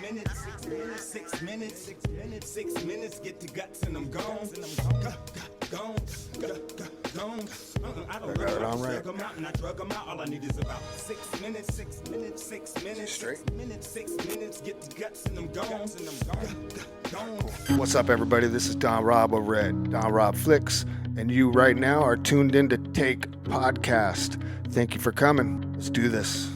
6 minutes, get the guts and I'm gone. I don't got it on right. drug 'em out and I drug 'em out. All I need is about 6 minutes. Straight. 6 minutes, get the guts and I'm gone. Cool. What's up, everybody? This is Don Rob over at Don Rob Flicks, and you right now are tuned in to Take Podcast. Thank you for coming. Let's do this.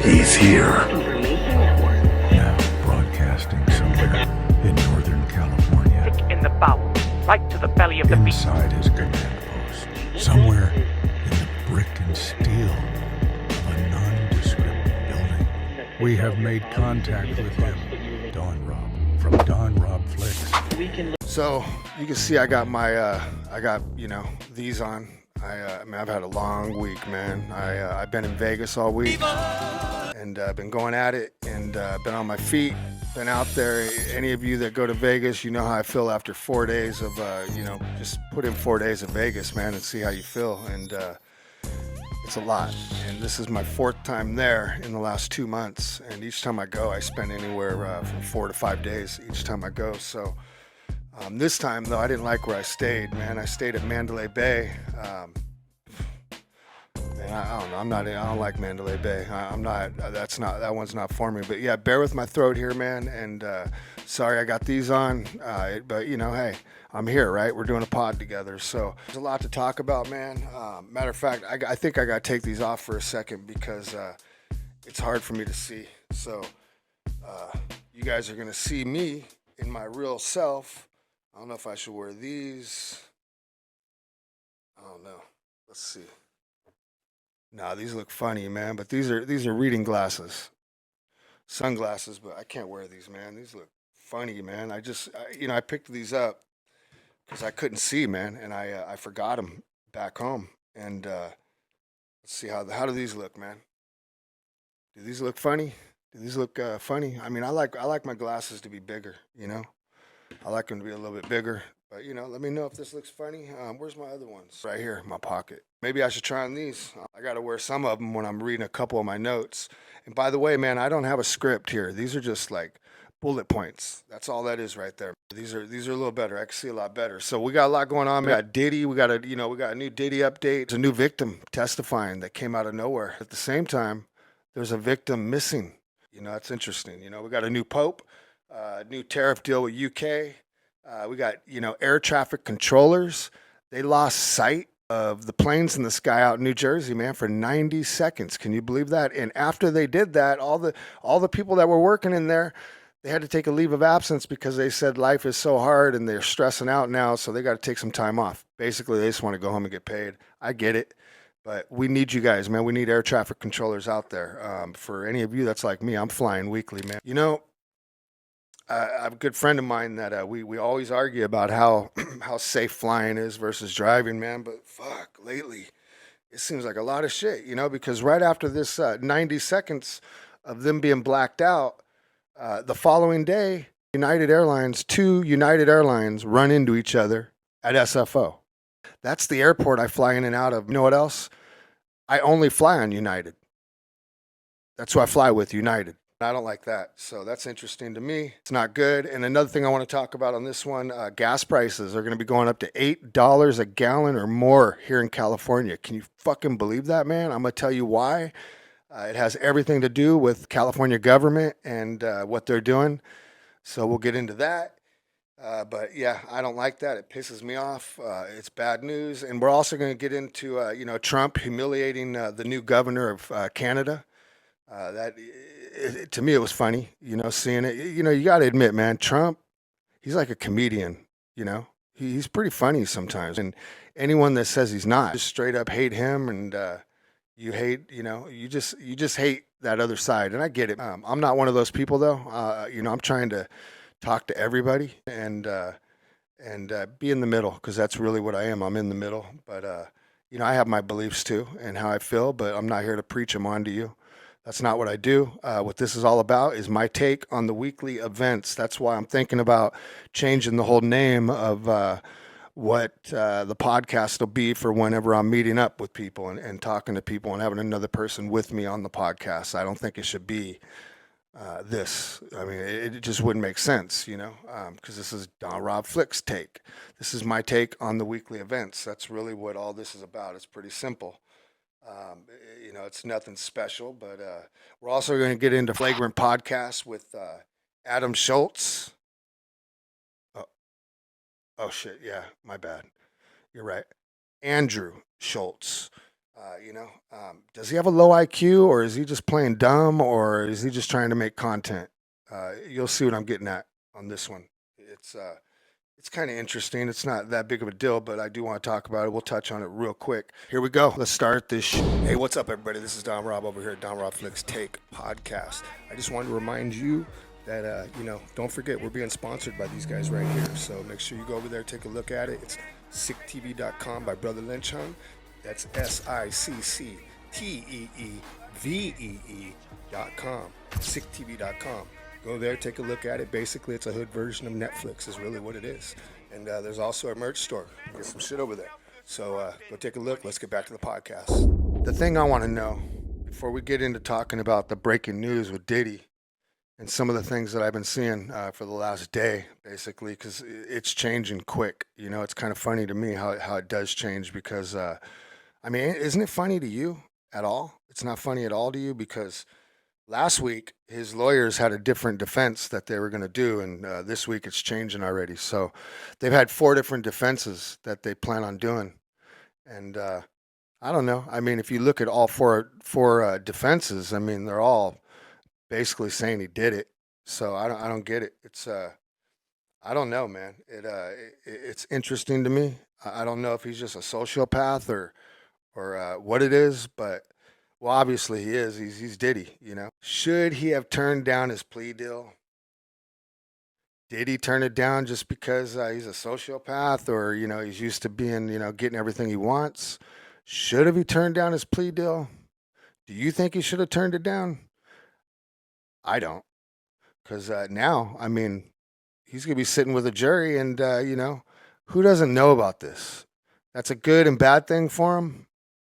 He's here. Now broadcasting somewhere in Northern California. Kick in the bowel, right to the belly of the beast. Inside his command post. Somewhere in the brick and steel of a nondescript building. We have made contact with him. Don Rob from Don Rob Flicks. So you can see I got my, these on. I've had a long week, man. I've been in Vegas all week, and been going at it, and been on my feet, been out there. Any of you that go to Vegas, you know how I feel after 4 days of, just put in 4 days of Vegas, man, and see how you feel. And it's a lot. And this is my fourth time there in the last 2 months. And each time I go, I spend anywhere from 4 to 5 days each time I go. So this time, though, I didn't like where I stayed, man. I stayed at Mandalay Bay. I don't know. I don't like Mandalay Bay. That one's not for me. But yeah, bear with my throat here, man. And sorry I got these on. But hey, I'm here, right? We're doing a pod together. So there's a lot to talk about, man. Matter of fact, I think I got to take these off for a second because it's hard for me to see. So you guys are going to see me in my real self. I don't know if I should wear these. I don't know. Let's see. Nah, these look funny, man. But these are reading glasses, sunglasses. But I can't wear these, man. These look funny, man. I picked these up because I couldn't see, man, and I forgot them back home. And let's see how do these look, man? Do these look funny? Do these look funny? I mean, I like my glasses to be bigger, I like them to be a little bit bigger, but let me know if this looks funny. Where's my other ones? Right here in my pocket. Maybe I should try on these. I got to wear some of them when I'm reading a couple of my notes. And by the way, man, I don't have a script here. These are just like bullet points. That's all that is right there. These are a little better. I can see a lot better. So we got a lot going on. We got Diddy. We got a new Diddy update. There's a new victim testifying that came out of nowhere. At the same time, there's a victim missing. That's interesting. We got a new pope. New tariff deal with UK. We got, air traffic controllers. They lost sight of the planes in the sky out in New Jersey, man, for 90 seconds. Can you believe that? And after they did that, all the people that were working in there, they had to take a leave of absence because they said life is so hard and they're stressing out now, so they got to take some time off. Basically, they just want to go home and get paid. I get it. But we need you guys, man. We need air traffic controllers out there. For any of you that's like me, I'm flying weekly, man. I have a good friend of mine that we always argue about how safe flying is versus driving, man. But fuck, lately, it seems like a lot of shit, because right after this 90 seconds of them being blacked out, the following day, two United Airlines run into each other at SFO. That's the airport I fly in and out of. You know what else? I only fly on United. That's who I fly with, United. I don't like that. So that's interesting to me. It's not good. And another thing I want to talk about on this one, gas prices are going to be going up to $8 a gallon or more here in California. Can you fucking believe that, man? I'm going to tell you why. It has everything to do with California government and what they're doing. So we'll get into that. But yeah, I don't like that. It pisses me off. It's bad news. And we're also going to get into, Trump humiliating the new governor of Canada. To me, it was funny, seeing it. You got to admit, man, Trump, he's like a comedian, He's pretty funny sometimes. And anyone that says he's not, just straight up hate him. And you hate, you just hate that other side. And I get it. I'm not one of those people, though. I'm trying to talk to everybody and be in the middle, because that's really what I am. I'm in the middle. But you know, I have my beliefs too and how I feel, but I'm not here to preach them onto you. That's not what I do. What this is all about is my take on the weekly events. That's why I'm thinking about changing the whole name of what the podcast will be for whenever I'm meeting up with people and talking to people and having another person with me on the podcast. I don't think it should be this. I mean, it just wouldn't make sense, you know, because this is Don Rob Flick's take. This is my take on the weekly events. That's really what all this is about. It's pretty simple. You know, it's nothing special, but we're also going to get into Flagrant Podcast with Adam Schultz. Oh, shit. Yeah, my bad. You're right. Andrew Schultz. You know, does he have a low IQ, or is he just playing dumb, or is he just trying to make content? You'll see what I'm getting at on this one. It's kind of interesting. It's not that big of a deal, but I do want to talk about it. We'll touch on it real quick. Here we go. Let's start this. Hey, what's up, everybody? This is Don Rob over here at Don Rob Flicks Take Podcast. I just wanted to remind you that, you know, don't forget we're being sponsored by these guys right here. So make sure you go over there, take a look at it. It's sicktv.com by Brother Lynch Hung. That's SICCTEEVEE.com. Sicktv.com. Go there, take a look at it. Basically, it's a hood version of Netflix is really what it is. And there's also a merch store. Get some shit over there. So go take a look. Let's get back to the podcast. The thing I want to know, before we get into talking about the breaking news with Diddy and some of the things that I've been seeing for the last day, basically, because it's changing quick. You know, it's kind of funny to me how it does change because, I mean, isn't it funny to you at all? It's not funny at all to you because last week, his lawyers had a different defense that they were going to do, and this week it's changing already. So they've had 4 different defenses that they plan on doing. And I don't know. I mean, if you look at all four defenses, I mean, they're all basically saying he did it. So I don't get it. It's I don't know, man. It's interesting to me. I don't know if he's just a sociopath or what it is, but well, obviously he is. He's Diddy, you know. Should he have turned down his plea deal? Did he turn it down just because he's a sociopath, or you know he's used to being, you know, getting everything he wants? Should have he turned down his plea deal? Do you think he should have turned it down? I don't, because now, I mean, he's gonna be sitting with a jury, and you know, who doesn't know about this? That's a good and bad thing for him,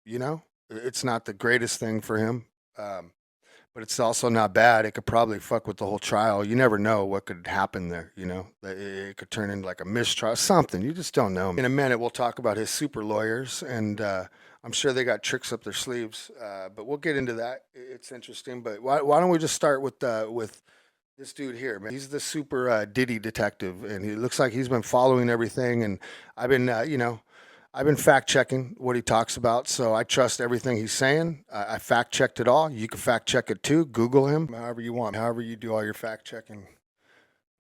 you know. It's not the greatest thing for him, but it's also not bad. It could probably fuck with the whole trial. You never know what could happen there, you know. It could turn into like a mistrial, something. You just don't know. In a minute, we'll talk about his super lawyers, and I'm sure they got tricks up their sleeves, but we'll get into that. It's interesting, but why don't we just start with this dude here, man? He's the super Diddy detective, and he looks like he's been following everything, and I've been, you know, I've been fact-checking what he talks about, so I trust everything he's saying. I fact-checked it all. You can fact-check it too. Google him, however you want. However you do all your fact-checking,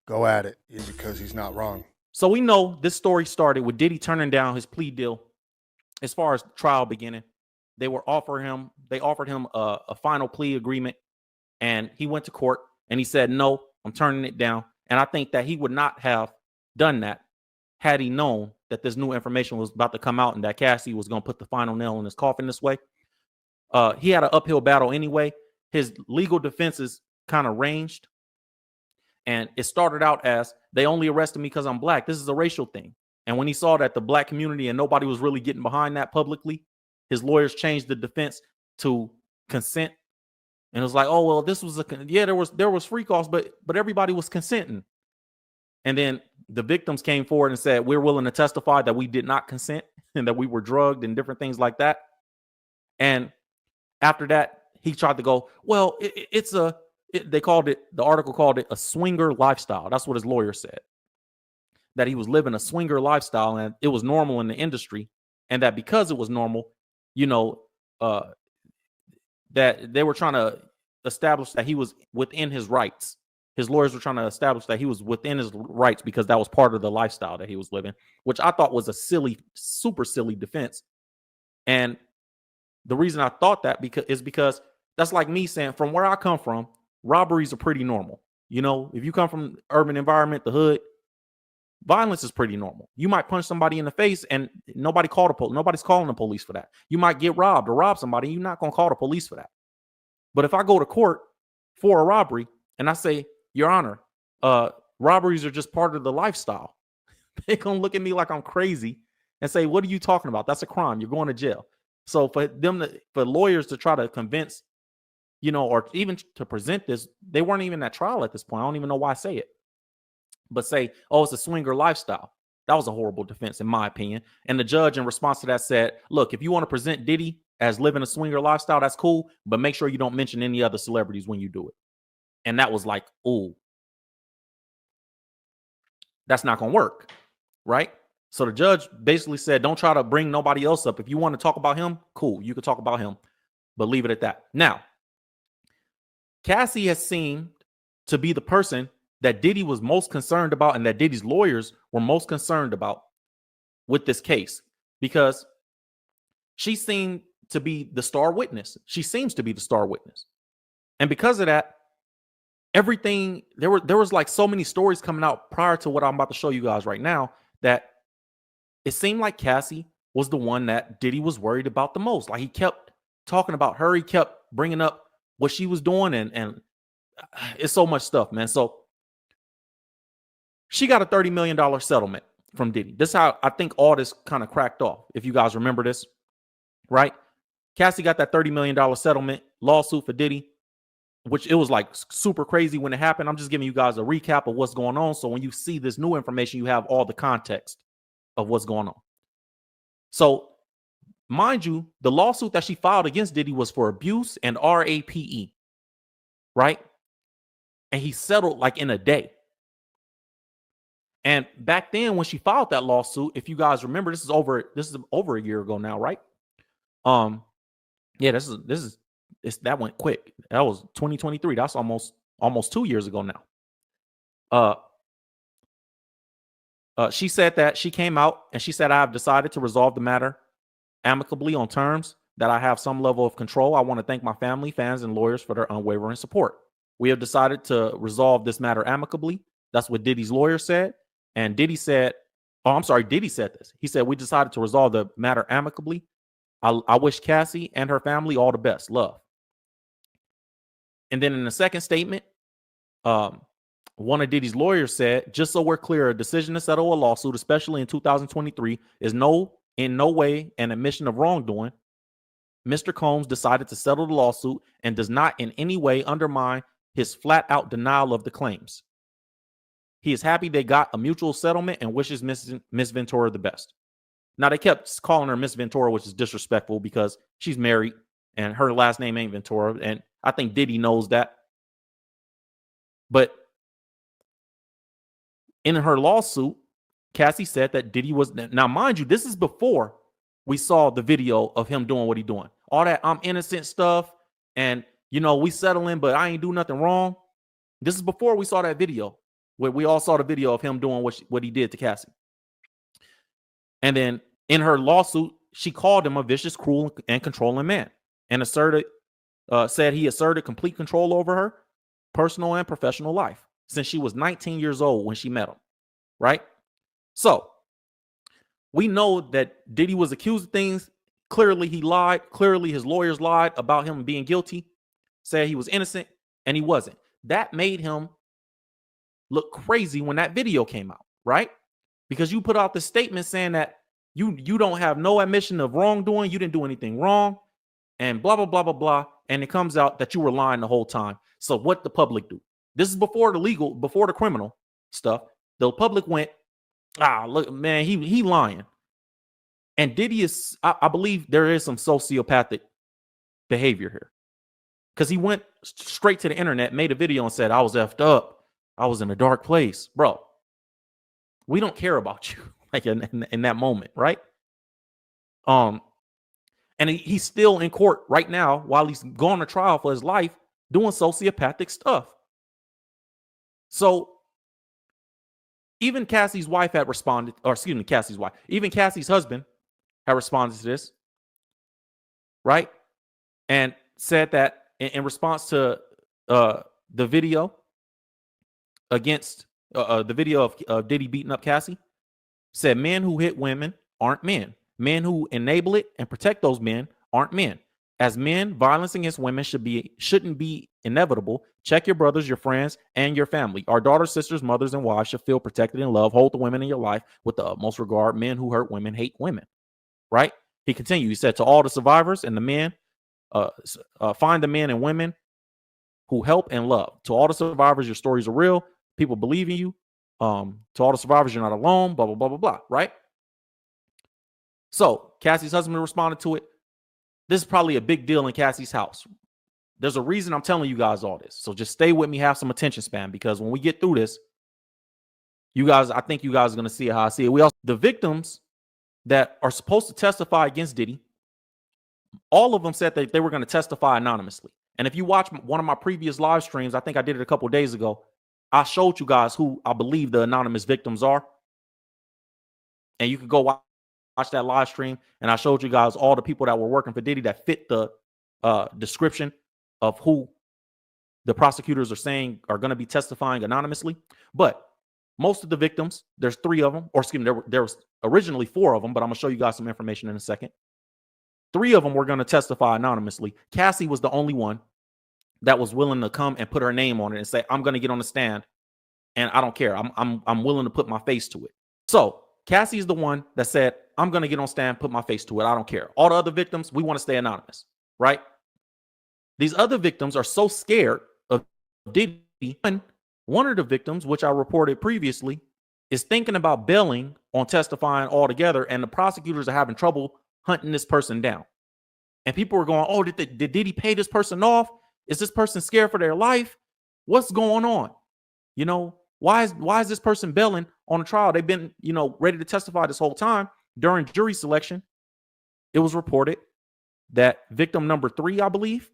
go at it, because he's not wrong. So we know this story started with Diddy turning down his plea deal as far as trial beginning. They offered him a final plea agreement, and he went to court, and he said, no, I'm turning it down. And I think that he would not have done that had he known that this new information was about to come out and that Cassie was going to put the final nail in his coffin this way. He had an uphill battle anyway. His legal defenses kind of ranged. And it started out as, they only arrested me because I'm black. This is a racial thing. And when he saw that the black community and nobody was really getting behind that publicly, his lawyers changed the defense to consent. And it was like, oh, well, this was there was free calls, but everybody was consenting. And then the victims came forward and said, we're willing to testify that we did not consent and that we were drugged and different things like that. And after that, he tried to go, well, the article called it a swinger lifestyle. That's what his lawyer said, that he was living a swinger lifestyle and it was normal in the industry. And that because it was normal, you know, that they were trying to establish that he was within his rights. His lawyers were trying to establish that he was within his rights because that was part of the lifestyle that he was living, which I thought was a super silly defense. And the reason I thought that is because that's like me saying, from where I come from, robberies are pretty normal. You know, if you come from urban environment, the hood, Violence is pretty normal. You might punch somebody in the face and nobody's calling the police for that. You might get robbed or rob somebody. You're not going to call the police for that. But if I go to court for a robbery and I say, Your Honor, robberies are just part of the lifestyle, they're going to look at me like I'm crazy and say, what are you talking about? That's a crime. You're going to jail. So for lawyers to try to convince, or even to present this, they weren't even at trial at this point. I don't even know why I say it. But say, oh, it's a swinger lifestyle. That was a horrible defense, in my opinion. And the judge, in response to that, said, look, if you want to present Diddy as living a swinger lifestyle, that's cool. But make sure you don't mention any other celebrities when you do it. And that was like, ooh, that's not going to work. Right? So the judge basically said, don't try to bring nobody else up. If you want to talk about him, cool. You can talk about him. But leave it at that. Now, Cassie has seemed to be the person that Diddy was most concerned about and that Diddy's lawyers were most concerned about with this case, because she seemed to be the star witness. She seems to be the star witness. And because of that, everything, there was like so many stories coming out prior to what I'm about to show you guys right now, that it seemed like Cassie was the one that Diddy was worried about the most. Like, he kept talking about her. He kept bringing up what she was doing. And it's so much stuff, man. So she got a $30 million settlement from Diddy. This is how I think all this kind of cracked off. If you guys remember this, right? Cassie got that $30 million settlement lawsuit for Diddy, which it was like super crazy when it happened. I'm just giving you guys a recap of what's going on. So when you see this new information, you have all the context of what's going on. So mind you, the lawsuit that she filed against Diddy was for abuse and RAPE, right? And he settled like in a day. And back then when she filed that lawsuit, if you guys remember, this is over a year ago now, right? Yeah, that went quick. That was 2023. That's almost 2 years ago now. She said that she came out and she said, I have decided to resolve the matter amicably on terms that I have some level of control. I want to thank my family, fans, and lawyers for their unwavering support. We have decided to resolve this matter amicably. That's what Diddy's lawyer said. And Diddy said this. He said, we decided to resolve the matter amicably. I wish Cassie and her family all the best. Love. And then in the second statement, one of Diddy's lawyers said, just so we're clear, a decision to settle a lawsuit, especially in 2023, is in no way an admission of wrongdoing. Mr. Combs decided to settle the lawsuit and does not in any way undermine his flat out denial of the claims. He is happy they got a mutual settlement and wishes Miss Ventura the best. Now, they kept calling her Miss Ventura, which is disrespectful because she's married and her last name ain't Ventura. And I think Diddy knows that. But in her lawsuit, Cassie said that Diddy was, now mind you, this is before we saw the video of him doing what he's doing. All that I'm innocent stuff and, we settling, but I ain't do nothing wrong. This is before we saw that video where we all saw the video of him doing what he did to Cassie. And then in her lawsuit, she called him a vicious, cruel, and controlling man and said he asserted complete control over her personal and professional life since she was 19 years old when she met him, right? So we know that Diddy was accused of things. Clearly he lied. Clearly his lawyers lied about him being guilty, said he was innocent, and he wasn't. That made him look crazy when that video came out, right? Because you put out the statement saying that you don't have no admission of wrongdoing, you didn't do anything wrong, and blah, blah, blah, blah, blah. And it comes out that you were lying the whole time. So what the public do? This is before the criminal stuff. The public went, look, man, he lying. And Diddy is, I believe there is some sociopathic behavior here. Because he went straight to the internet, made a video and said, I was effed up. I was in a dark place. Bro, we don't care about you like in that moment, right? And he's still in court right now while he's going to trial for his life doing sociopathic stuff. So even Cassie's wife had responded, even Cassie's husband had responded to this, right? And said that in response to the video against the video of Diddy beating up Cassie, said men who hit women aren't men. Men who enable it and protect those men aren't men. As men, violence against women shouldn't be inevitable. Check your brothers, your friends, and your family. Our daughters, sisters, mothers, and wives should feel protected and loved. Hold the women in your life with the utmost regard. Men who hurt women hate women. Right? He continued. He said to all the survivors and the men, find the men and women who help and love. To all the survivors, your stories are real. People believe in you. To all the survivors, you're not alone. Blah blah blah blah blah. Right? So Cassie's husband responded to it. This is probably a big deal in Cassie's house. There's a reason I'm telling you guys all this. So just stay with me, have some attention span, because when we get through this, I think you guys are going to see how I see it. The victims that are supposed to testify against Diddy, all of them said that they were going to testify anonymously. And if you watch one of my previous live streams, I think I did it a couple of days ago, I showed you guys who I believe the anonymous victims are. And you can go watch that live stream, and I showed you guys all the people that were working for Diddy that fit the description of who the prosecutors are saying are going to be testifying anonymously. But most of the victims, there's 3 of them, or excuse me, there was originally 4 of them, but I'm going to show you guys some information in a second. 3 of them were going to testify anonymously. Cassie was the only one that was willing to come and put her name on it and say, I'm going to get on the stand, and I don't care. I'm willing to put my face to it. So Cassie is the one that said, I'm going to get on stand, put my face to it. I don't care. All the other victims, we want to stay anonymous, right? These other victims are so scared of Diddy. One of the victims, which I reported previously, is thinking about bailing on testifying altogether, and the prosecutors are having trouble hunting this person down. And people are going, oh, did Diddy pay this person off? Is this person scared for their life? What's going on? You know, why is this person bailing on a trial? They've been, ready to testify this whole time. During jury selection, it was reported that victim number 3, I believe,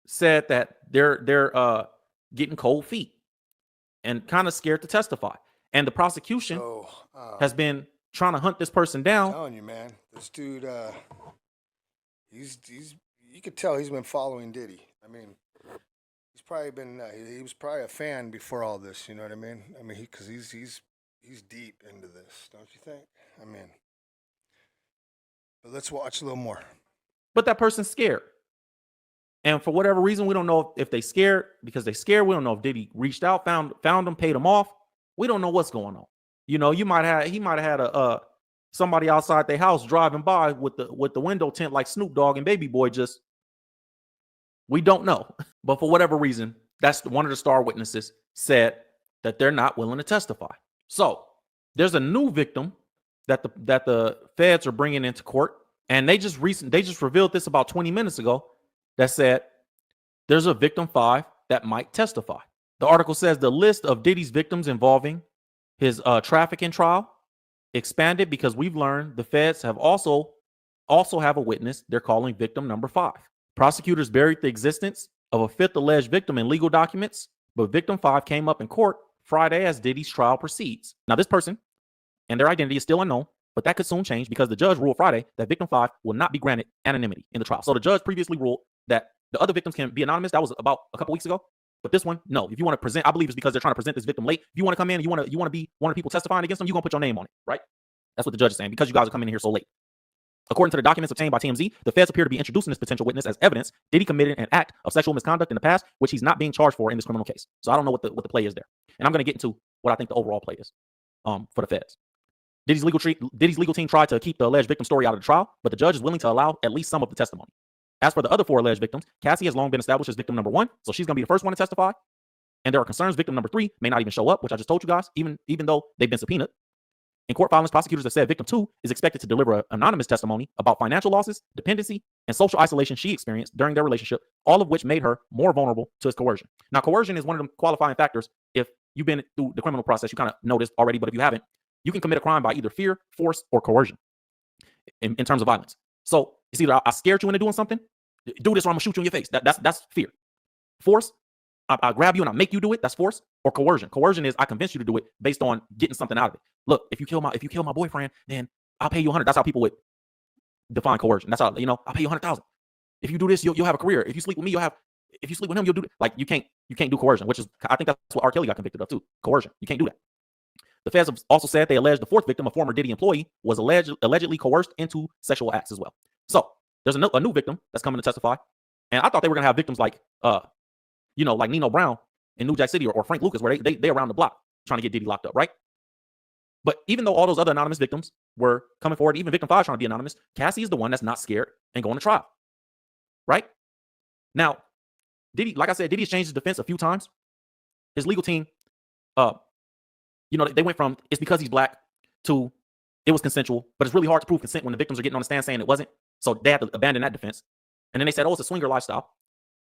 said that they're getting cold feet and kind of scared to testify. And the prosecution has been trying to hunt this person down. I'm telling you, man, this dude, he's you could tell he's been following Diddy. I mean, he's probably been he was probably a fan before all this. You know what I mean? I mean, because he's deep into this, don't you think? I mean, but let's watch a little more. But that person's scared. And for whatever reason, we don't know if they scared because they scared. We don't know if Diddy reached out, found them, paid them off. We don't know what's going on. He might have had a somebody outside their house driving by with the window tint like Snoop Dogg and Baby Boy. We don't know. But for whatever reason, that's one of the star witnesses said that they're not willing to testify. So there's a new victim that the feds are bringing into court, and they just revealed this about 20 minutes ago. That said, there's a victim 5 that might testify. The article says the list of Diddy's victims involving his trafficking trial expanded because we've learned the feds have also have a witness they're calling victim number 5. Prosecutors buried the existence of a 5th alleged victim in legal documents, but victim 5 came up in court Friday as Diddy's trial proceeds. Now, this person and their identity is still unknown, but that could soon change because the judge ruled Friday that victim 5 will not be granted anonymity in the trial. So the judge previously ruled that the other victims can be anonymous. That was about a couple weeks ago. But this one, no. If you want to present, I believe it's because they're trying to present this victim late. If you want to come in and you want to be one of the people testifying against them, you're going to put your name on it, right? That's what the judge is saying, because you guys are coming in here so late. According to the documents obtained by TMZ, the feds appear to be introducing this potential witness as evidence Diddy committed an act of sexual misconduct in the past, which he's not being charged for in this criminal case. So I don't know what the play is there. And I'm going to get into what I think the overall play is for the feds. Diddy's legal team tried to keep the alleged victim story out of the trial, but the judge is willing to allow at least some of the testimony. As for the other 4 alleged victims, Cassie has long been established as victim number 1, so she's going to be the first one to testify. And there are concerns victim number 3 may not even show up, which I just told you guys, even though they've been subpoenaed. In court filings, prosecutors have said victim 2 is expected to deliver an anonymous testimony about financial losses, dependency, and social isolation she experienced during their relationship, all of which made her more vulnerable to his coercion. Now, coercion is one of the qualifying factors. If you've been through the criminal process, you kind of know this already, but if you haven't, you can commit a crime by either fear, force, or coercion in terms of violence. So it's either I scared you into doing something, do this or I'm gonna shoot you in your face. That's fear. Force, I grab you and I make you do it. That's force. Or coercion. Coercion is I convince you to do it based on getting something out of it. Look, if you kill my boyfriend, then I'll pay you 100. That's how people would define coercion. That's how, I'll pay you 100,000. If you do this, you'll have a career. If you sleep with me, you'll have. if you sleep with him, you'll do like you can't do coercion, which is I think that's what R. Kelly got convicted of too. Coercion. You can't do that. The feds have also said they alleged the fourth victim, a former Diddy employee, was allegedly coerced into sexual acts as well. So there's a new victim that's coming to testify, and I thought they were gonna have victims like like Nino Brown in New Jack City or Frank Lucas, where they around the block trying to get Diddy locked up, right? But even though all those other anonymous victims were coming forward, even victim 5 trying to be anonymous, Cassie is the one that's not scared and going to trial, right? Now, Diddy, like I said, Diddy has changed his defense a few times. His legal team, they went from it's because he's black to it was consensual, but it's really hard to prove consent when the victims are getting on the stand saying it wasn't. So they had to abandon that defense. And then they said, oh, it's a swinger lifestyle,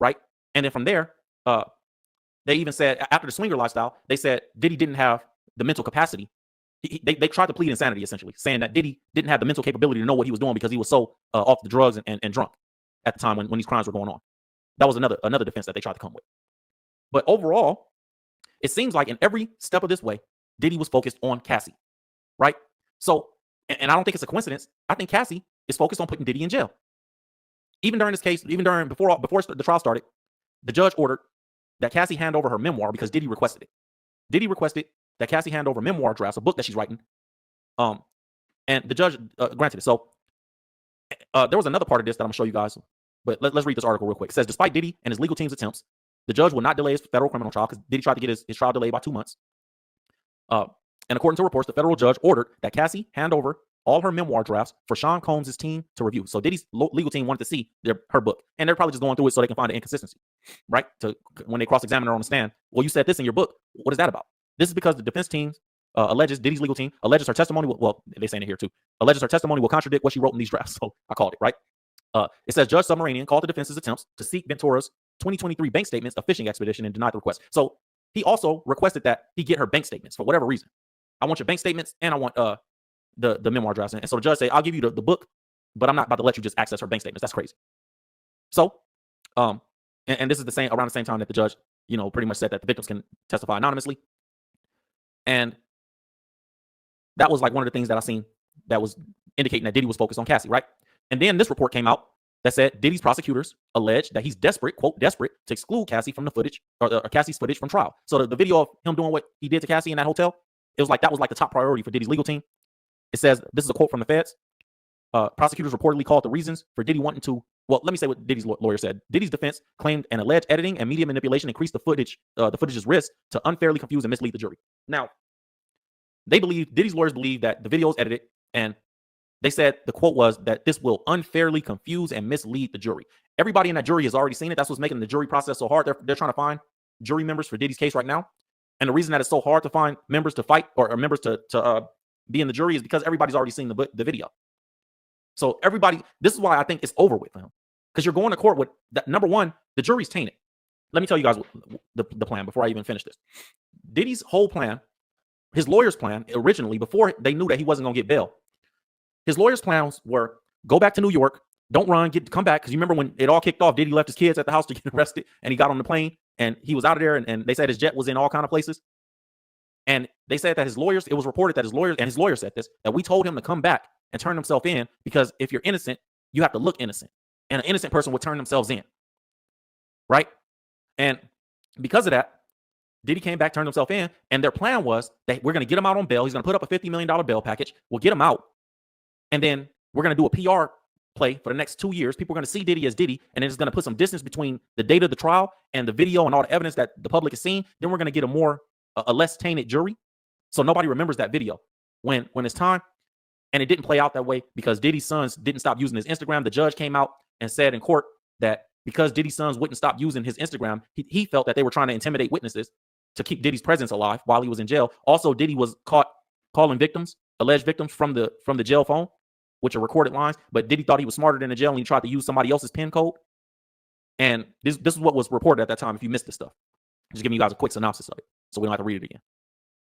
right? And then from there, they even said after the swinger lifestyle, they said Diddy didn't have the mental capacity. They tried to plead insanity, essentially, saying that Diddy didn't have the mental capability to know what he was doing because he was so off the drugs and drunk at the time when these crimes were going on. That was another defense that they tried to come with. But overall, it seems like in every step of this way, Diddy was focused on Cassie, right? So, and I don't think it's a coincidence. I think Cassie is focused on putting Diddy in jail. Even during this case, before the trial started, the judge ordered that Cassie hand over her memoir because Diddy requested it. Diddy requested that Cassie hand over memoir drafts, a book that she's writing, and the judge granted it. So there was another part of this that I'm gonna show you guys, but let's read this article real quick. It says, despite Diddy and his legal team's attempts, the judge will not delay his federal criminal trial because Diddy tried to get his trial delayed by 2 months. And according to reports, the federal judge ordered that Cassie hand over all her memoir drafts for Sean Combs' team to review. So Diddy's legal team wanted to see her book, and they're probably just going through it so they can find an inconsistency, right? When they cross-examine her on the stand, well, you said this in your book. What is that about? This is because the defense team Diddy's legal team alleges her testimony they're saying it here too, alleges her testimony will contradict what she wrote in these drafts. So I called it, right? It says Judge Submarinian called the defense's attempts to seek Ventura's 2023 bank statements a fishing expedition and denied the request. So he also requested that he get her bank statements for whatever reason. I want your bank statements and I want the memoir drafts. And so the judge said, I'll give you the book, but I'm not about to let you just access her bank statements. That's crazy. So, and this is around the same time that the judge, pretty much said that the victims can testify anonymously. And that was like one of the things that I seen that was indicating that Diddy was focused on Cassie, right? And then this report came out that said Diddy's prosecutors alleged that he's desperate, quote, desperate to exclude Cassie from the footage or Cassie's footage from trial. So the video of him doing what he did to Cassie in that hotel, that was like the top priority for Diddy's legal team. It says, this is a quote from the feds. Prosecutors reportedly called the reasons for Diddy wanting to, well, let me say what Diddy's lawyer said. Diddy's defense claimed an alleged editing and media manipulation increased the footage's risk to unfairly confuse and mislead the jury. Now, Diddy's lawyers believe that the video is edited, and they said the quote was that this will unfairly confuse and mislead the jury. Everybody in that jury has already seen it. That's what's making the jury process so hard. They're trying to find jury members for Diddy's case right now. And the reason that it's so hard to find members to fight or members to be in the jury is because everybody's already seen the video. So this is why I think it's over with for him. Because you're going to court with that. Number one, the jury's tainted. Let me tell you guys the plan before I even finish this. Diddy's whole plan, his lawyer's plan originally, before they knew that he wasn't going to get bail, his lawyer's plans were go back to New York, don't run, come back. Because you remember when it all kicked off, Diddy left his kids at the house to get arrested, and he got on the plane, and he was out of there, and they said his jet was in all kind of places. And they said that it was reported that his lawyer said this, that we told him to come back and turn himself in because if you're innocent, you have to look innocent. And an innocent person would turn themselves in. Right? And because of that, Diddy came back, turned himself in, and their plan was that we're going to get him out on bail. He's going to put up a $50 million bail package. We'll get him out. And then we're going to do a PR play for the next 2 years. People are going to see Diddy as Diddy, and it's going to put some distance between the date of the trial and the video and all the evidence that the public has seen. Then we're going to get a less tainted jury. So nobody remembers that video when it's time. And it didn't play out that way because Diddy's sons didn't stop using his Instagram. The judge came out and said in court that because Diddy's sons wouldn't stop using his Instagram, he felt that they were trying to intimidate witnesses to keep Diddy's presence alive while he was in jail. Also, Diddy was caught calling alleged victims from the jail phone, which are recorded lines. But Diddy thought he was smarter than the jail and he tried to use somebody else's PIN code. And this is what was reported at that time. If you missed this stuff, just giving you guys a quick synopsis of it, so we don't have to read it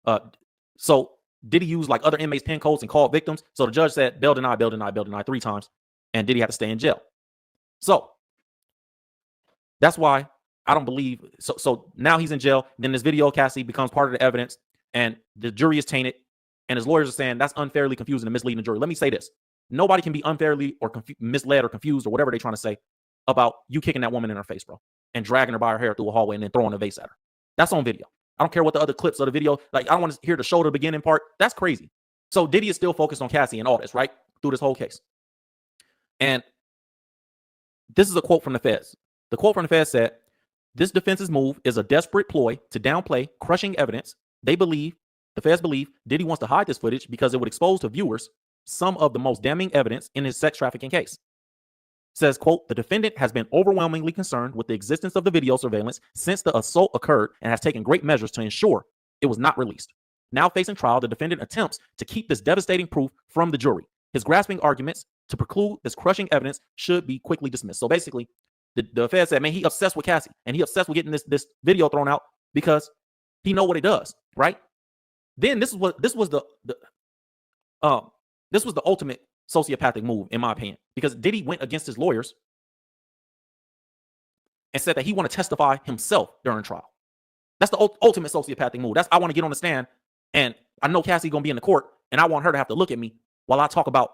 again. So Diddy used like other inmates' PIN codes and called victims. So the judge said bail denied, bail denied, bail denied 3 times, and Diddy had to stay in jail. So that's why I don't believe. So now he's in jail. Then this video, Cassie, becomes part of the evidence, and the jury is tainted. And his lawyers are saying that's unfairly confusing and misleading the jury. Let me say this: nobody can be unfairly or misled or confused or whatever they're trying to say about you kicking that woman in her face, bro. and dragging her by her hair through a hallway and then throwing a vase at her. That's on video. I don't care what the other clips of the video, like I don't want to hear the show the beginning part. That's crazy. So Diddy is still focused on Cassie and all this, right? Through this whole case. And this is a quote from the feds. The quote from the feds said, "This defense's move is a desperate ploy to downplay crushing evidence. The feds believe Diddy wants to hide this footage because it would expose to viewers some of the most damning evidence in his sex trafficking case." Says, quote, "The defendant has been overwhelmingly concerned with the existence of the video surveillance since the assault occurred and has taken great measures to ensure it was not released. Now facing trial, the defendant attempts to keep this devastating proof from the jury. His grasping arguments to preclude this crushing evidence should be quickly dismissed." So basically, the Fed said, man, he obsessed with Cassie and he obsessed with getting this video thrown out because he know what it does, right? Then this was the ultimate sociopathic move, in my opinion, because Diddy went against his lawyers and said that he want to testify himself during trial. That's the ultimate sociopathic move. I want to get on the stand, and I know Cassie gonna be in the court, and I want her to have to look at me while I talk about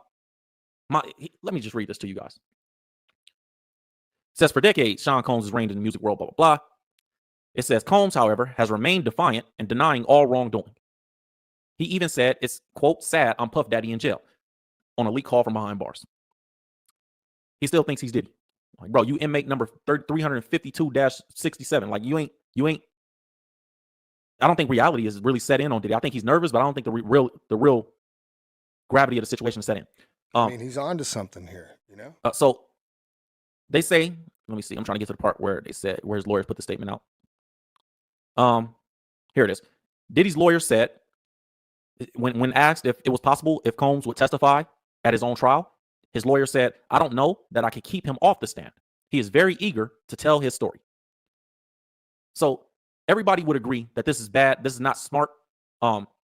let me just read this to you guys. It says, "For decades, Sean Combs has reigned in the music world, blah, blah, blah." It says, "Combs, however, has remained defiant and denying all wrongdoing. He even said it's, quote, sad I'm Puff Daddy in jail on a leak call from behind bars. He still thinks he's Diddy. Like, bro, you inmate number 352-67. Like, you ain't. I don't think reality is really set in on Diddy. I think he's nervous, but I don't think the real gravity of the situation is set in. I mean, he's on to something here, you know? So they say, let me see. I'm trying to get to the part where his lawyers put the statement out. Here it is. Diddy's lawyer said, when asked if it was possible if Combs would testify at his own trial, his lawyer said, "I don't know that I could keep him off the stand. He is very eager to tell his story." So everybody would agree that this is bad. This is not smart.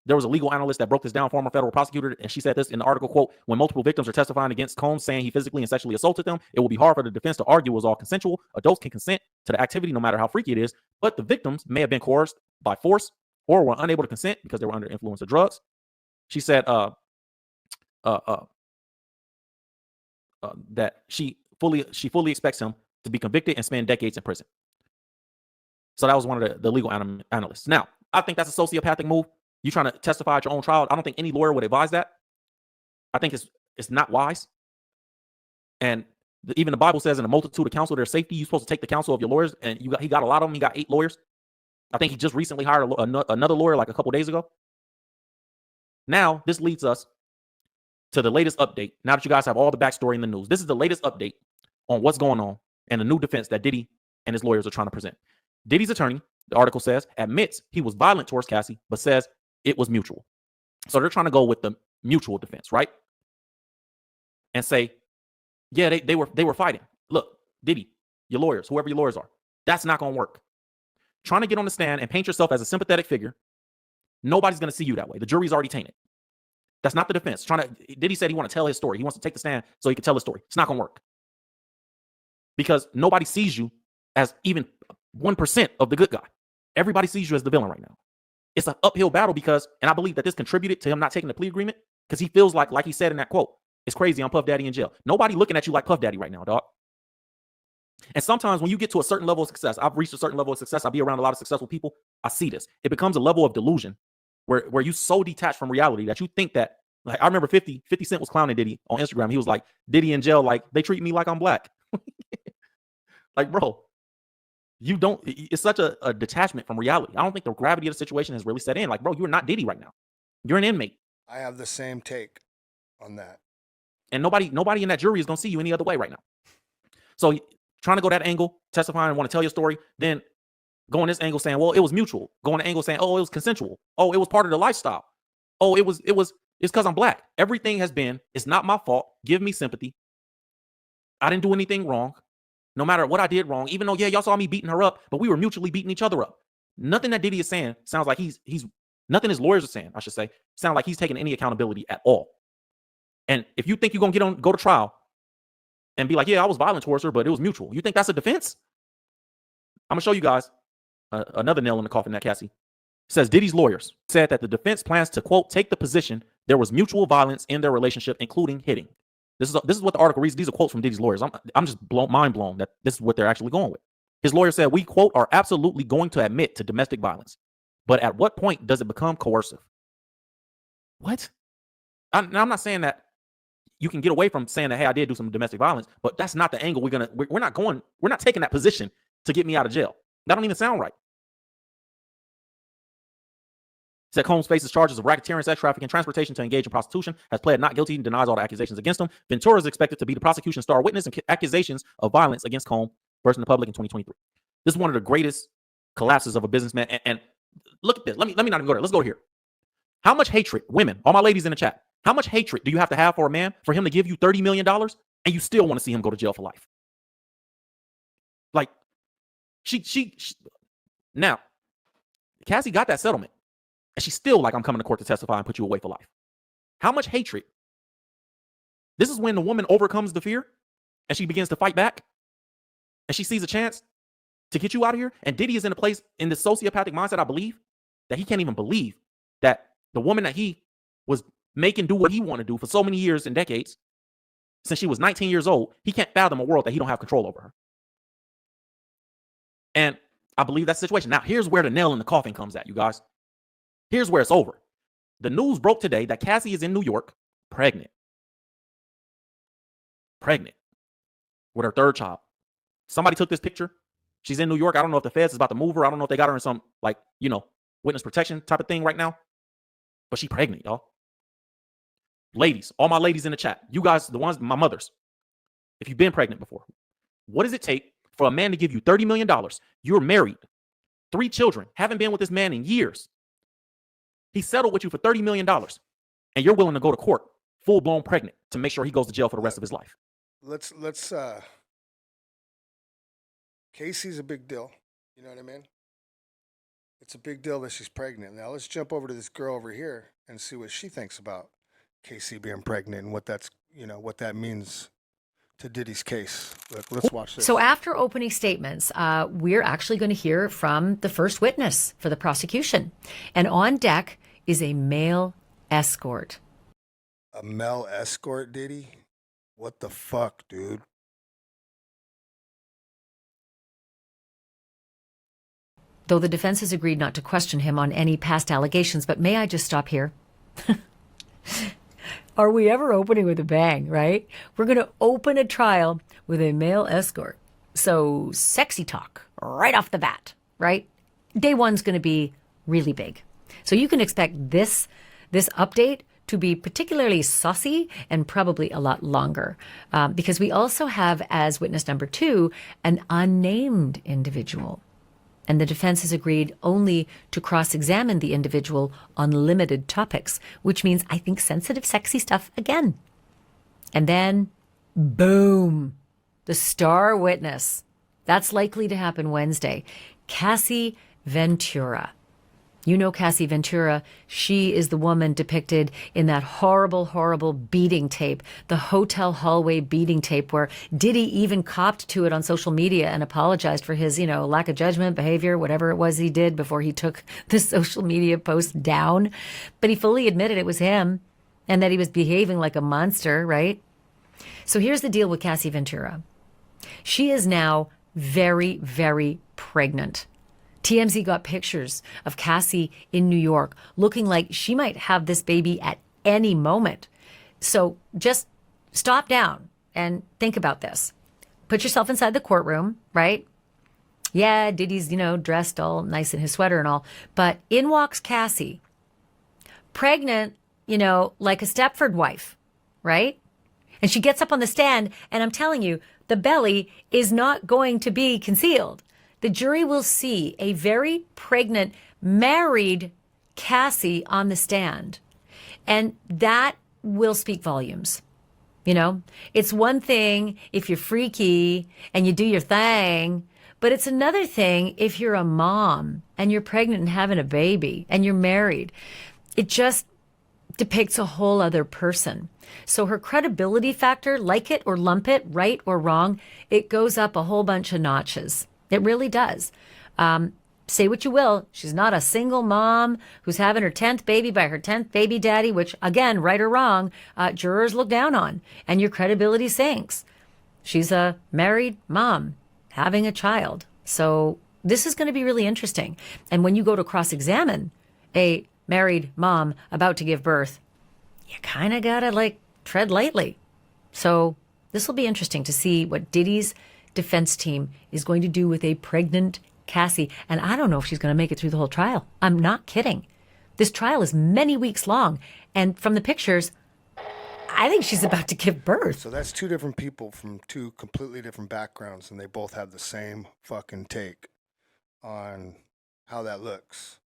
There was a legal analyst that broke this down, former federal prosecutor, and she said this in the article, quote, "When multiple victims are testifying against Combs saying he physically and sexually assaulted them, it will be hard for the defense to argue it was all consensual. Adults can consent to the activity no matter how freaky it is, but the victims may have been coerced by force or were unable to consent because they were under influence of drugs." She said that she fully expects him to be convicted and spend decades in prison. So that was one of the legal analysts. Now, I think that's a sociopathic move. You trying to testify at your own trial? I don't think any lawyer would advise that. I think it's not wise. And even the Bible says in a multitude of counsel, there's safety. You're supposed to take the counsel of your lawyers, and he got a lot of them. He got 8 lawyers. I think he just recently hired another lawyer like a couple days ago. Now, this leads us to the latest update. Now that you guys have all the backstory in the news, this is the latest update on what's going on and the new defense that Diddy and his lawyers are trying to present. Diddy's attorney, the article says, admits he was violent towards Cassie, but says it was mutual. So they're trying to go with the mutual defense, right? And say, yeah, they were fighting. Look, Diddy, your lawyers, whoever your lawyers are, that's not going to work. Trying to get on the stand and paint yourself as a sympathetic figure, nobody's going to see you that way. The jury's already tainted. That's not the defense. Diddy said he want to tell his story. He wants to take the stand so he can tell his story. It's not going to work. Because nobody sees you as even 1% of the good guy. Everybody sees you as the villain right now. It's an uphill battle because, and I believe that this contributed to him not taking the plea agreement, because he feels like he said in that quote, it's crazy, I'm Puff Daddy in jail. Nobody looking at you like Puff Daddy right now, dog. And sometimes when you get to a certain level of success, I've reached a certain level of success, I'll be around a lot of successful people, I see this. It becomes a level of delusion where you so detached from reality that you think that, like, I remember 50 Cent was clowning Diddy on Instagram. He was like, Diddy in jail, like, they treat me like I'm black. Like, bro, it's such a detachment from reality. I don't think the gravity of the situation has really set in. Like, bro, you're not Diddy right now. You're an inmate. I have the same take on that. And nobody in that jury is going to see you any other way right now. So trying to go that angle, testifying and want to tell your story, then going this angle saying, well, it was mutual. Going the angle saying, oh, it was consensual. Oh, it was part of the lifestyle. Oh, it's because I'm black. Everything has been, it's not my fault. Give me sympathy. I didn't do anything wrong. No matter what I did wrong, even though, yeah, y'all saw me beating her up, but we were mutually beating each other up. Nothing that Diddy is saying sounds like he's nothing his lawyers are saying, I should say, sound like he's taking any accountability at all. And if you think you're going to go to trial and be like, yeah, I was violent towards her, but it was mutual. You think that's a defense? I'm going to show you guys another nail in the coffin that Cassie. It says Diddy's lawyers said that the defense plans to, quote, take the position there was mutual violence in their relationship, including hitting. This is what the article reads. These are quotes from Diddy's lawyers. I'm just mind blown that this is what they're actually going with. His lawyer said, we, quote, are absolutely going to admit to domestic violence. But at what point does it become coercive? What? I'm not saying that you can get away from saying that, hey, I did do some domestic violence, but that's not the angle we're not taking that position to get me out of jail. That don't even sound right. Said Combs faces charges of racketeering, sex trafficking, transportation to engage in prostitution, has pled not guilty and denies all the accusations against him. Ventura is expected to be the prosecution's star witness in accusations of violence against Combs versus the public in 2023. This is one of the greatest collapses of a businessman. And look at this. Let me not even go there. Let's go here. How much hatred, women, all my ladies in the chat, how much hatred do you have to have for a man for him to give you $30 million and you still want to see him go to jail for life? Like, she now, Cassie got that settlement. And she's still like, I'm coming to court to testify and put you away for life. How much hatred? This is when the woman overcomes the fear and she begins to fight back and she sees a chance to get you out of here. And Diddy is in a place in this sociopathic mindset, I believe, that he can't even believe that the woman that he was making do what he wanted to do for so many years and decades, since she was 19 years old, he can't fathom a world that he don't have control over her. And I believe that's the situation. Now, here's where the nail in the coffin comes at, you guys. Here's where it's over. The news broke today that Cassie is in New York, pregnant with her third child. Somebody took this picture. She's in New York. I don't know if the feds is about to move her. I don't know if they got her in some, like, witness protection type of thing right now. But she's pregnant, y'all. Ladies, all my ladies in the chat, you guys, the ones, my mothers, if you've been pregnant before, what does it take for a man to give you $30 million? You're married, 3 children, haven't been with this man in years. He settled with you for $30 million, and you're willing to go to court full-blown pregnant to make sure he goes to jail for the rest of his life. Casey's a big deal. You know what I mean? It's a big deal that she's pregnant. Now let's jump over to this girl over here and see what she thinks about Casey being pregnant and what that means to Diddy's case. Let's watch this. So after opening statements, we're actually going to hear from the first witness for the prosecution. And on deck is a male escort. A male escort, Diddy? What the fuck, dude? Though the defense has agreed not to question him on any past allegations, but may I just stop here? Are we ever opening with a bang, right? We're going to open a trial with a male escort. So sexy talk right off the bat, right? Day one's going to be really big. So you can expect this update to be particularly saucy and probably a lot longer because we also have as witness number 2 an unnamed individual. And the defense has agreed only to cross-examine the individual on limited topics, which means, I think, sensitive, sexy stuff again. And then, boom, the star witness. That's likely to happen Wednesday. Cassie Ventura. You know Cassie Ventura. She is the woman depicted in that horrible, horrible beating tape, the hotel hallway beating tape where Diddy even copped to it on social media and apologized for his, lack of judgment, behavior, whatever it was he did before he took the social media post down. But he fully admitted it was him and that he was behaving like a monster, right? So here's the deal with Cassie Ventura. She is now very, very pregnant. TMZ got pictures of Cassie in New York looking like she might have this baby at any moment. So just stop down and think about this. Put yourself inside the courtroom, right? Yeah, Diddy's, dressed all nice in his sweater and all. But in walks Cassie, pregnant, like a Stepford wife, right? And she gets up on the stand, and I'm telling you, the belly is not going to be concealed. The jury will see a very pregnant, married Cassie on the stand. And that will speak volumes. It's one thing if you're freaky and you do your thing, but it's another thing if you're a mom and you're pregnant and having a baby and you're married. It just depicts a whole other person. So her credibility factor, like it or lump it, right or wrong, it goes up a whole bunch of notches. It really does. Say what you will. She's not a single mom who's having her 10th baby by her 10th baby daddy, which, again, right or wrong, jurors look down on, and your credibility sinks. She's a married mom having a child, So this is going to be really interesting. And when you go to cross-examine a married mom about to give birth, you kind of got to like tread lightly. So this will be interesting to see what Diddy's defense team is going to do with a pregnant Cassie. And I don't know if she's going to make it through the whole trial. I'm not kidding. This trial is many weeks long. And from the pictures, I think she's about to give birth. So that's two different people from two completely different backgrounds, and they both have the same fucking take on how that looks.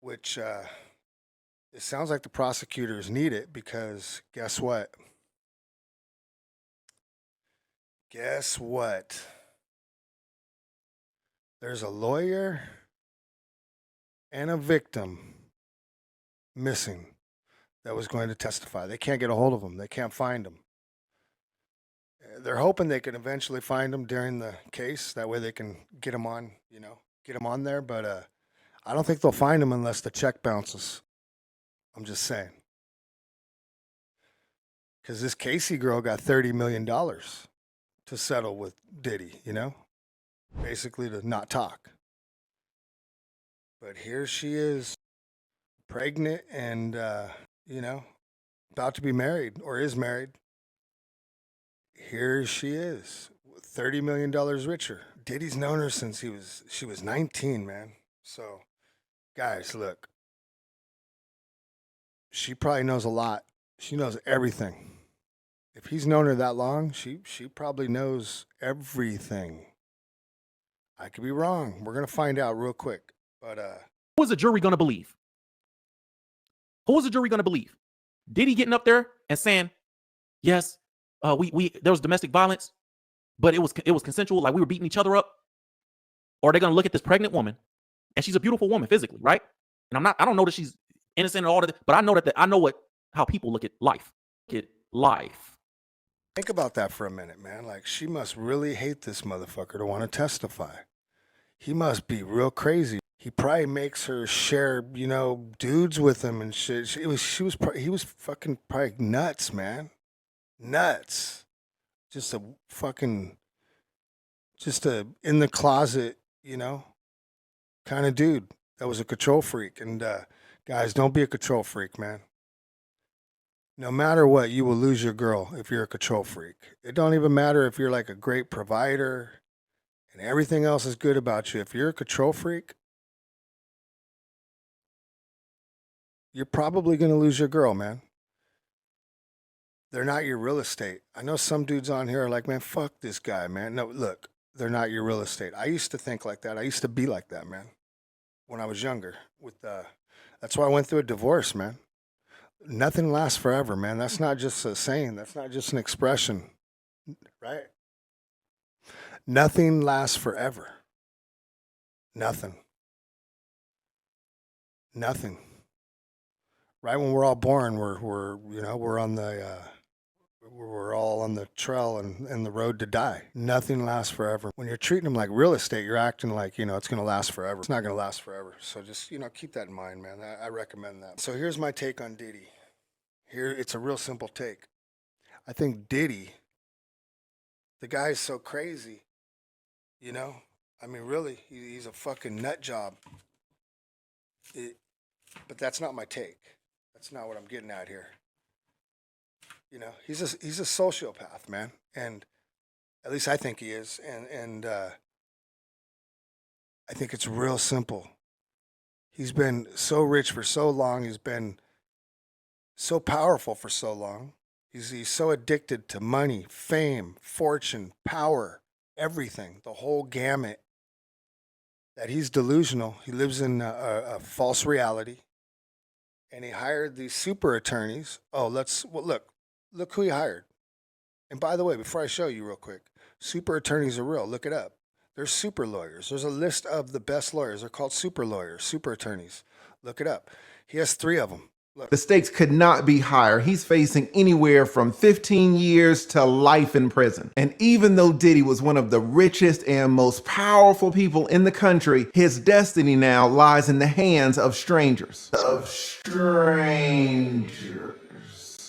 Which, it sounds like the prosecutors need it because guess what? Guess what? There's a lawyer and a victim missing that was going to testify. They can't get a hold of them. They can't find them. They're hoping they can eventually find them during the case. That way they can get them on, get them on there. But I don't think they'll find them unless the check bounces. I'm just saying. Because this Cassie girl got $30 million to settle with Diddy, basically to not talk. But here she is, pregnant and, about to be married or is married. Here she is, $30 million richer. Diddy's known her since she was 19, man. So, guys, look. She probably knows a lot. She knows everything. If he's known her that long, she probably knows everything. I could be wrong. We're going to find out real quick. But who is the jury going to believe? Who is the jury going to believe? Diddy getting up there and saying, yes, there was domestic violence, but it was consensual, like we were beating each other up? Or are they going to look at this pregnant woman, and she's a beautiful woman physically, right? And I don't know that she's innocent and all that, but I know how people look at life. Think about that for a minute, man. Like, she must really hate this motherfucker to want to testify. He must be real crazy. He probably makes her share, dudes with him and shit. He was fucking probably nuts, man. Nuts. Just a in the closet, kind of dude that was a control freak. And guys, don't be a control freak, man. No matter what, you will lose your girl if you're a control freak. It don't even matter if you're like a great provider and everything else is good about you. If you're a control freak, you're probably going to lose your girl, man. They're not your real estate. I know some dudes on here are like, man, fuck this guy, man. No, look, they're not your real estate. I used to think like that. I used to be like that, man, when I was younger. That's why I went through a divorce, man. Nothing lasts forever, man. That's not just a saying. That's not just an expression, right? Nothing lasts forever. Nothing. Right when we're all born, we're on the we're all on the trail and the road to die. Nothing lasts forever. When you're treating them like real estate, you're acting like, it's going to last forever. It's not going to last forever. So just, keep that in mind, man. I recommend that. So here's my take on Diddy. Here, it's a real simple take. I think Diddy, the guy's so crazy, I mean, really, he's a fucking nut job. But that's not my take. That's not what I'm getting at here. He's a sociopath, man, and at least I think he is. And I think it's real simple. He's been so rich for so long. He's been so powerful for so long. He's so addicted to money, fame, fortune, power, everything, the whole gamut, that he's delusional. He lives in a false reality. And he hired these super attorneys. Look who he hired. And by the way, before I show you real quick, super attorneys are real. Look it up. There's super lawyers. There's a list of the best lawyers. They're called super lawyers, super attorneys. Look it up. He has 3 of them. Look. The stakes could not be higher. He's facing anywhere from 15 years to life in prison. And even though Diddy was one of the richest and most powerful people in the country, his destiny now lies in the hands of strangers.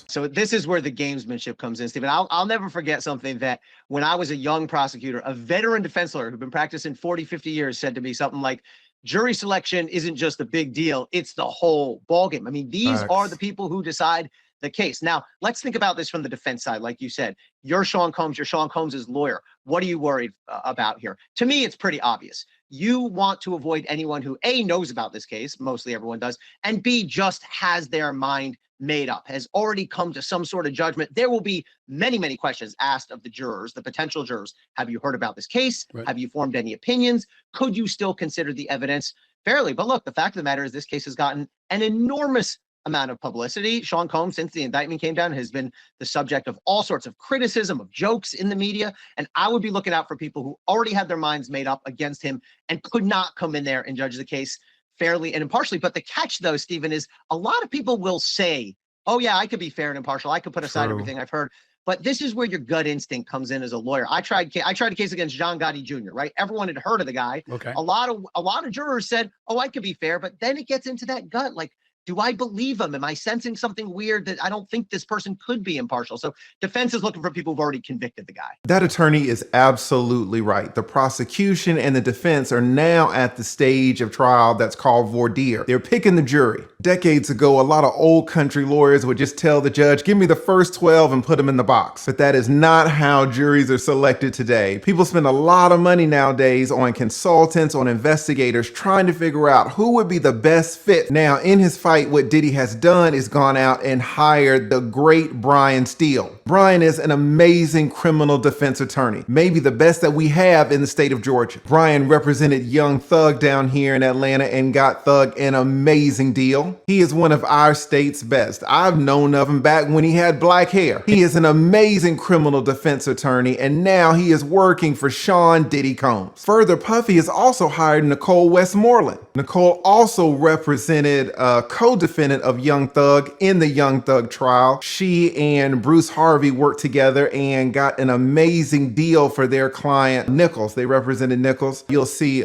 So this is where the gamesmanship comes in, Stephen. I'll never forget something that when I was a young prosecutor, a veteran defense lawyer who'd been practicing 40, 50 years said to me something like, jury selection isn't just a big deal, it's the whole ballgame. I mean, these are the people who decide the case. Now, let's think about this from the defense side. Like you said, you're Sean Combs' lawyer. What are you worried about here? To me, it's pretty obvious. You want to avoid anyone who A, knows about this case, mostly everyone does, and B, just has their mind made up, has already come to some sort of judgment. There will be many, many questions asked of the jurors, the potential jurors. Have you heard about this case? Right. Have you formed any opinions? Could you still consider the evidence fairly? But look, the fact of the matter is this case has gotten an enormous amount of publicity. Sean Combs, since the indictment came down, has been the subject of all sorts of criticism, of jokes in the media. And I would be looking out for people who already had their minds made up against him and could not come in there and judge the case fairly and impartially. But the catch, though, Stephen, is a lot of people will say, oh, yeah, I could be fair and impartial. I could put aside everything I've heard. But this is where your gut instinct comes in as a lawyer. I tried a case against John Gotti Jr., right? Everyone had heard of the guy. Okay. A lot of jurors said, oh, I could be fair. But then it gets into that gut, like, do I believe him? Am I sensing something weird that I don't think this person could be impartial? So defense is looking for people who've already convicted the guy. That attorney is absolutely right. The prosecution and the defense are now at the stage of trial that's called voir dire. They're picking the jury. Decades ago, a lot of old country lawyers would just tell the judge, give me the first 12 and put them in the box. But that is not how juries are selected today. People spend a lot of money nowadays on consultants, on investigators, trying to figure out who would be the best fit. Now, in his fight, what Diddy has done is gone out and hired the great Brian Steele. Brian is an amazing criminal defense attorney, maybe the best that we have in the state of Georgia. Brian represented Young Thug down here in Atlanta and got Thug an amazing deal. He is one of our state's best. I've known of him back when he had black hair. He is an amazing criminal defense attorney, and now he is working for Sean Diddy Combs. Further, Puffy has also hired Nicole Westmoreland. Nicole also represented co-defendant of Young Thug in the Young Thug trial. She and Bruce Harvey worked together and got an amazing deal for their client, Nichols. They represented Nichols. You'll see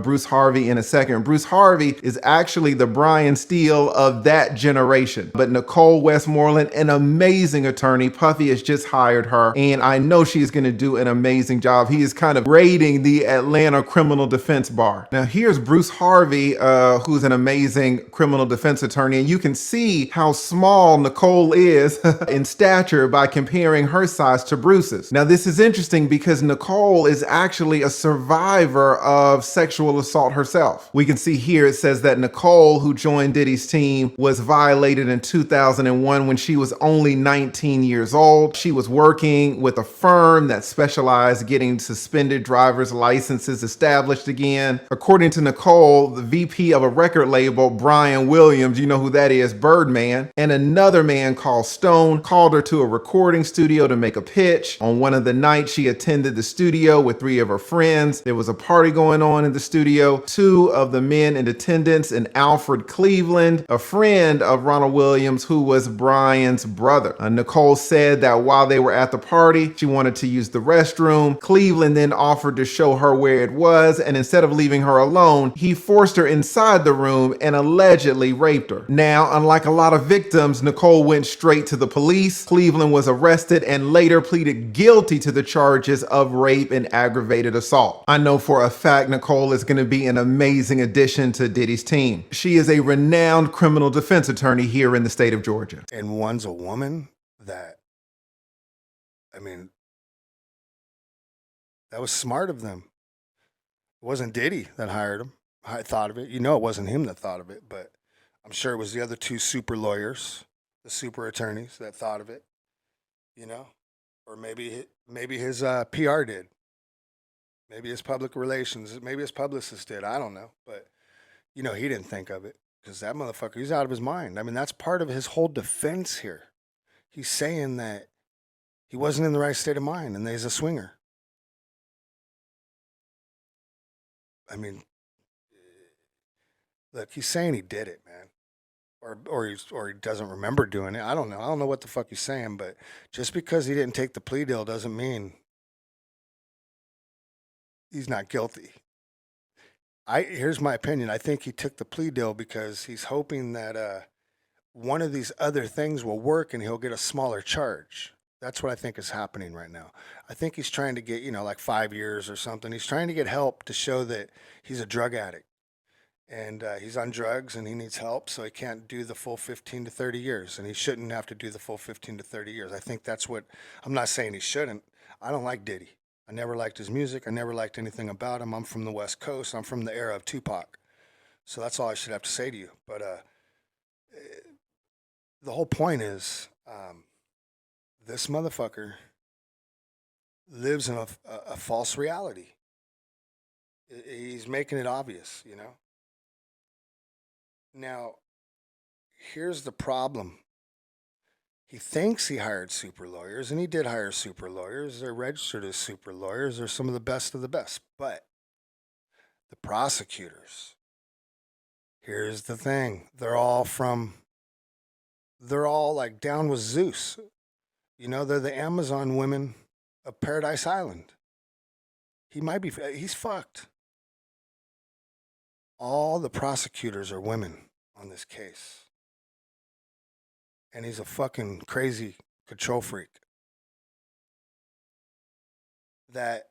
Bruce Harvey in a second. Bruce Harvey is actually the Brian Steele of that generation. But Nicole Westmoreland, an amazing attorney. Puffy has just hired her, and I know she's going to do an amazing job. He is kind of raiding the Atlanta criminal defense bar. Now, here's Bruce Harvey, who's an amazing criminal defense attorney, and you can see how small Nicole is in stature by comparing her size to Bruce's. Now, this is interesting because Nicole is actually a survivor of sexual assault herself. We can see here it says that Nicole, who joined Diddy's team, was violated in 2001 when she was only 19 years old. She was working with a firm that specialized getting suspended driver's licenses established again. According to Nicole, the VP of a record label, Brian Williams, you know who that is, Birdman, and another man called Stone called her to a recording studio to make a pitch. On one of the nights, she attended the studio with 3 of her friends. There was a party going on in the studio. 2 of the men in attendance, and Alfred Cleveland, a friend of Ronald Williams, who was Brian's brother. Nicole said that while they were at the party, she wanted to use the restroom. Cleveland then offered to show her where it was, and instead of leaving her alone, he forced her inside the room and allegedly raped her. Now, unlike a lot of victims, Nicole went straight to the police. Cleveland was arrested and later pleaded guilty to the charges of rape and aggravated assault. I know for a fact Nicole is going to be an amazing addition to Diddy's team. She is a renowned criminal defense attorney here in the state of Georgia. And one's a woman that, I mean, that was smart of them. It wasn't Diddy that hired him. I thought of it. You know, it wasn't him that thought of it, but I'm sure it was the other 2 super lawyers, the super attorneys that thought of it, you know, or maybe his PR did. Maybe his public relations, maybe his publicist did. I don't know. But, you know, he didn't think of it because that motherfucker, he's out of his mind. I mean, that's part of his whole defense here. He's saying that he wasn't in the right state of mind and that he's a swinger. I mean, look, he's saying he did it, man. Or he doesn't remember doing it. I don't know. I don't know what the fuck he's saying, but just because he didn't take the plea deal doesn't mean he's not guilty. Here's my opinion. I think he took the plea deal because he's hoping that one of these other things will work and he'll get a smaller charge. That's what I think is happening right now. I think he's trying to get, like 5 years or something. He's trying to get help to show that he's a drug addict and he's on drugs and he needs help, so he can't do the full 15 to 30 years, and he shouldn't have to do the full 15 to 30 years. I think that's what, I'm not saying he shouldn't. I don't like Diddy. I never liked his music. I never liked anything about him. I'm from the West Coast. I'm from the era of Tupac. So that's all I should have to say to you. But the whole point is, this motherfucker lives in a false reality. He's making it obvious, Now, here's the problem. He thinks he hired super lawyers, and he did hire super lawyers. They're registered as super lawyers. They're some of the best of the best. But the prosecutors, here's the thing. They're all like down with Zeus. They're the Amazon women of Paradise Island. He's fucked. All the prosecutors are women on this case. And he's a fucking crazy control freak. That,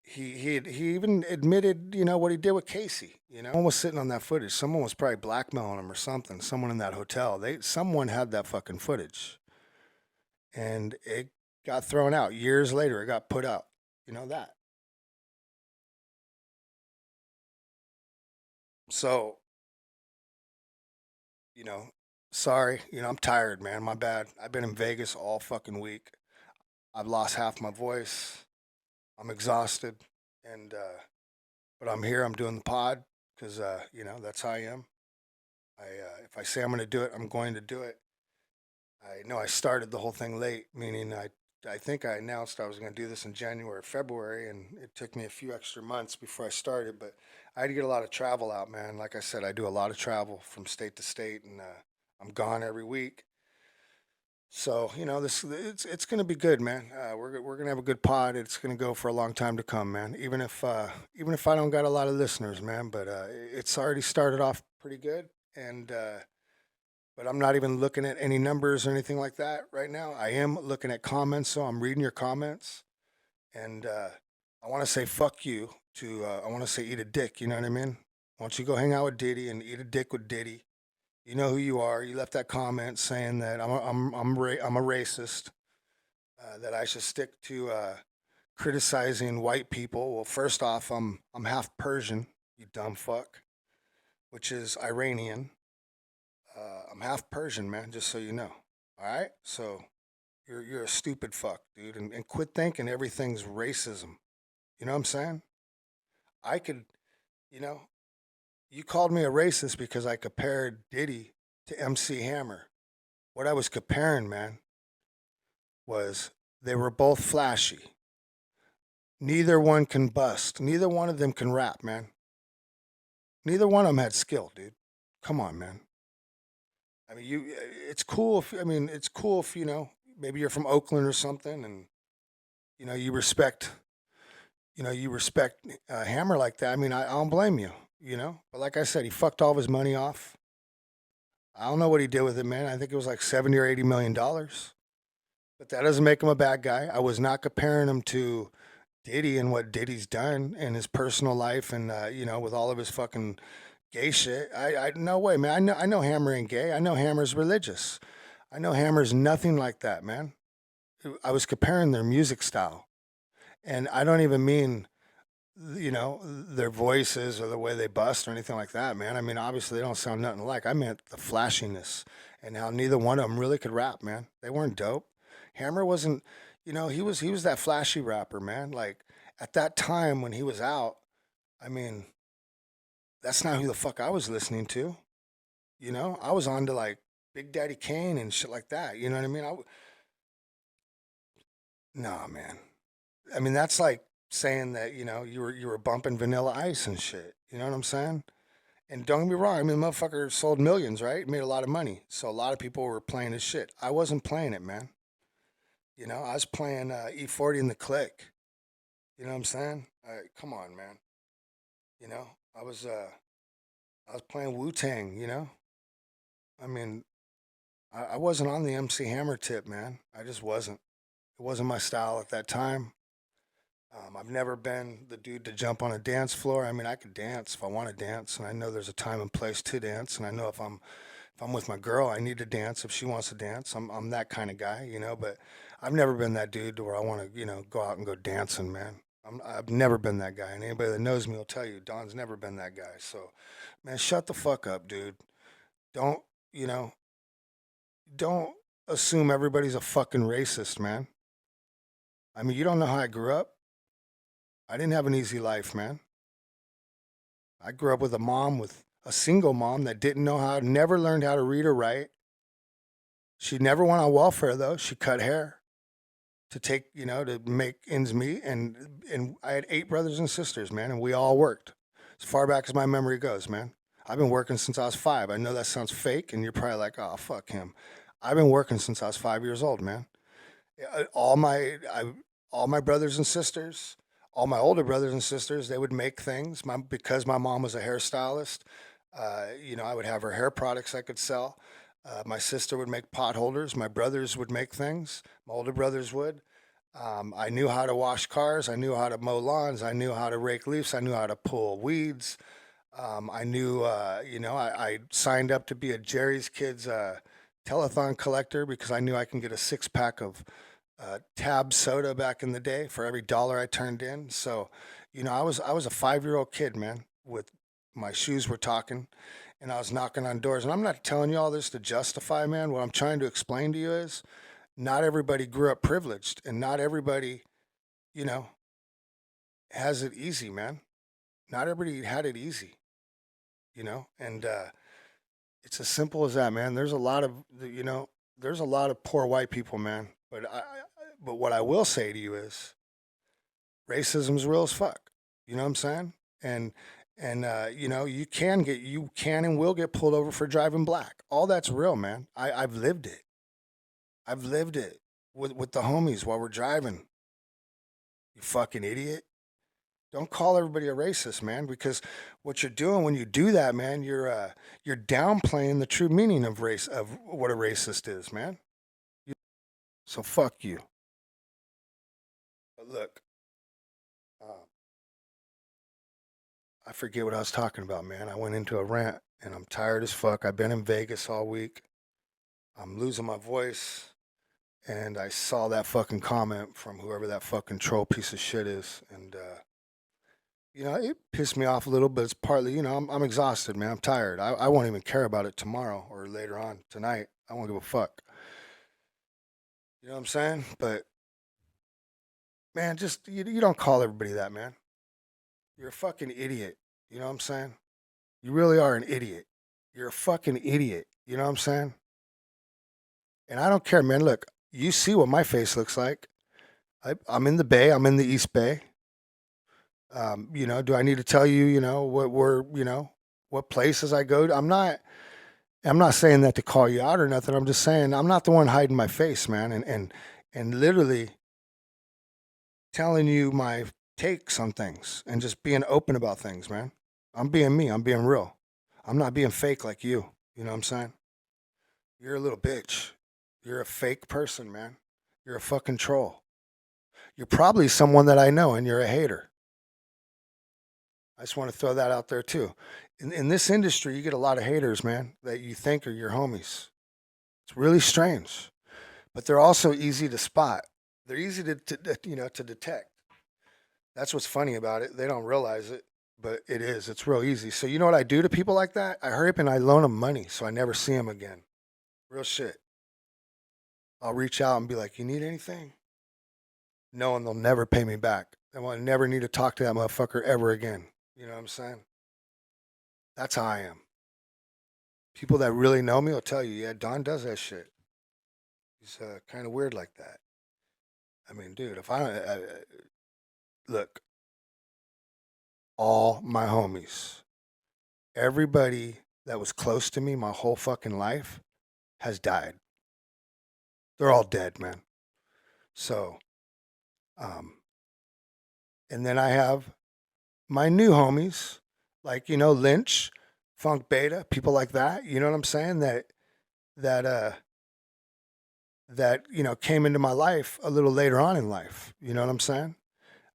he even admitted, what he did with Cassie. Someone was sitting on that footage. Someone was probably blackmailing him or something. Someone in that hotel. Someone had that fucking footage. And it got thrown out. Years later, it got put out. That. So, sorry. I'm tired, man. My bad. I've been in Vegas all fucking week. I've lost half my voice. I'm exhausted. And, but I'm here. I'm doing the pod because, that's how I am. If I say I'm going to do it, I'm going to do it. I know I started the whole thing late, meaning I think I announced I was going to do this in January or February, and it took me a few extra months before I started, but I had to get a lot of travel out, man. Like I said, I do a lot of travel from state to state, and I'm gone every week. So, it's going to be good, man. We're going to have a good pod. It's going to go for a long time to come, man. Even if I don't got a lot of listeners, man, but it's already started off pretty good, and but I'm not even looking at any numbers or anything like that right now. I am looking at comments, so I'm reading your comments. And I want to say fuck you to, I want to say eat a dick, you know what I mean? Why don't you go hang out with Diddy and eat a dick with Diddy? You know who you are. You left that comment saying that I'm a racist, that I should stick to criticizing white people. Well, first off, I'm half Persian, you dumb fuck, which is Iranian. I'm half Persian, man, just so you know. All right? So you're a stupid fuck, dude. And quit thinking everything's racism. You know what I'm saying? I could, you called me a racist because I compared Diddy to MC Hammer. What I was comparing, man, was they were both flashy. Neither one can bust. Neither one of them can rap, man. Neither one of them had skill, dude. Come on, man. It's cool if, maybe you're from Oakland or something and, you respect Hammer like that. I don't blame you, But like I said, he fucked all of his money off. I don't know what he did with it, man. I think it was like $70 or $80 million. But that doesn't make him a bad guy. I was not comparing him to Diddy and what Diddy's done in his personal life and, with all of his fucking gay shit. I no way, man. I know Hammer ain't gay. I know Hammer's religious. I know Hammer's nothing like that, man. I was comparing their music style. And I don't even mean, their voices or the way they bust or anything like that, man. Obviously they don't sound nothing alike. I meant the flashiness and how neither one of them really could rap, man. They weren't dope. Hammer wasn't, he was that flashy rapper, man. Like at that time when he was out, that's not who the fuck I was listening to. I was on to like Big Daddy Kane and shit like that. You know what I mean? Nah, man. That's like saying that, you were bumping Vanilla Ice and shit. You know what I'm saying? And don't get me wrong. The motherfucker sold millions, right? Made a lot of money. So a lot of people were playing his shit. I wasn't playing it, man. I was playing E40 in the Click. You know what I'm saying? Come on, man. I was playing Wu-Tang, I mean, I wasn't on the MC Hammer tip, man. I just wasn't. It wasn't my style at that time. I've never been the dude to jump on a dance floor. I mean, I could dance if I want to dance, and I know there's a time and place to dance, and I know if I'm with my girl, I need to dance. If she wants to dance, I'm that kind of guy, you know. But I've never been that dude to where I want to, go out and go dancing, man. I've never been that guy, and anybody that knows me will tell you, Don's never been that guy. So, man, shut the fuck up, dude. Don't, you know, don't assume everybody's a fucking racist, man. I mean, you don't know how I grew up. I didn't have an easy life, man. I grew up with a single mom that didn't know how, never learned how to read or write. She never went on welfare though. She cut hair to take, to make ends meet. And I had 8 brothers and sisters, man, and we all worked as far back as my memory goes, man. I've been working since I was 5. I know that sounds fake, and you're probably like, oh, fuck him. I've been working since I was 5 years old, man. All my brothers and sisters, all my older brothers and sisters, they would make things. Because my mom was a hairstylist, I would have her hair products I could sell. My sister would make pot holders. My brothers would make things. My older brothers would. I knew how to wash cars. I knew how to mow lawns. I knew how to rake leaves. I knew how to pull weeds. I knew, I signed up to be a Jerry's Kids telethon collector because I knew I can get a 6-pack of Tab soda back in the day for every dollar I turned in. So, I was a 5-year-old kid, man, with my shoes were talking, and I was knocking on doors. And I'm not telling you all this to justify, man. What I'm trying to explain to you is not everybody grew up privileged, and not everybody, has it easy, man. Not everybody had it easy, and it's as simple as that, man. There's a lot of, there's a lot of poor white people, man. But what I will say to you is racism's real as fuck. You know what I'm saying? And you can and will get pulled over for driving black. All that's real, man. I've lived it. I've lived it with the homies while we're driving. You fucking idiot. Don't call everybody a racist, man, because what you're doing when you do that, man, you're downplaying the true meaning of race, of what a racist is, man. So fuck you. But look, I forget what I was talking about, man. I went into a rant, and I'm tired as fuck. I've been in Vegas all week. I'm losing my voice, and I saw that fucking comment from whoever that fucking troll piece of shit is, and it pissed me off a little, but it's partly, I'm exhausted, man. I'm tired. I won't even care about it tomorrow or later on tonight. I won't give a fuck. You know what I'm saying? But, man, just, you don't call everybody that, man. You're a fucking idiot. You know what I'm saying? You really are an idiot. You're a fucking idiot. You know what I'm saying? And I don't care, man. Look, you see what my face looks like. I'm in the Bay. I'm in the East Bay. Do I need to tell you, what places I go to? I'm not saying that to call you out or nothing. I'm just saying I'm not the one hiding my face, man. And literally telling you my takes on things and just being open about things, man. I'm being me. I'm being real. I'm not being fake like you. You know what I'm saying? You're a little bitch. You're a fake person, man. You're a fucking troll. You're probably someone that I know, and you're a hater. I just want to throw that out there too. In this industry, you get a lot of haters, man, that you think are your homies. It's really strange, but they're also easy to spot. They're easy to detect. That's what's funny about it. They don't realize it, but it is. It's real easy. So you know what I do to people like that? I hurry up and I loan them money so I never see them again. Real shit. I'll reach out and be like, you need anything? Knowing they'll never pay me back. I will never need to talk to that motherfucker ever again. You know what I'm saying? That's how I am. People that really know me will tell you, yeah, Don does that shit. He's kind of weird like that. I mean, dude, if look, all my homies, everybody that was close to me my whole fucking life has died. They're all dead, man. So, and then I have my new homies, like, Lynch, Funk Beta, people like that, you know what I'm saying? That that came into my life a little later on in life. You know what I'm saying?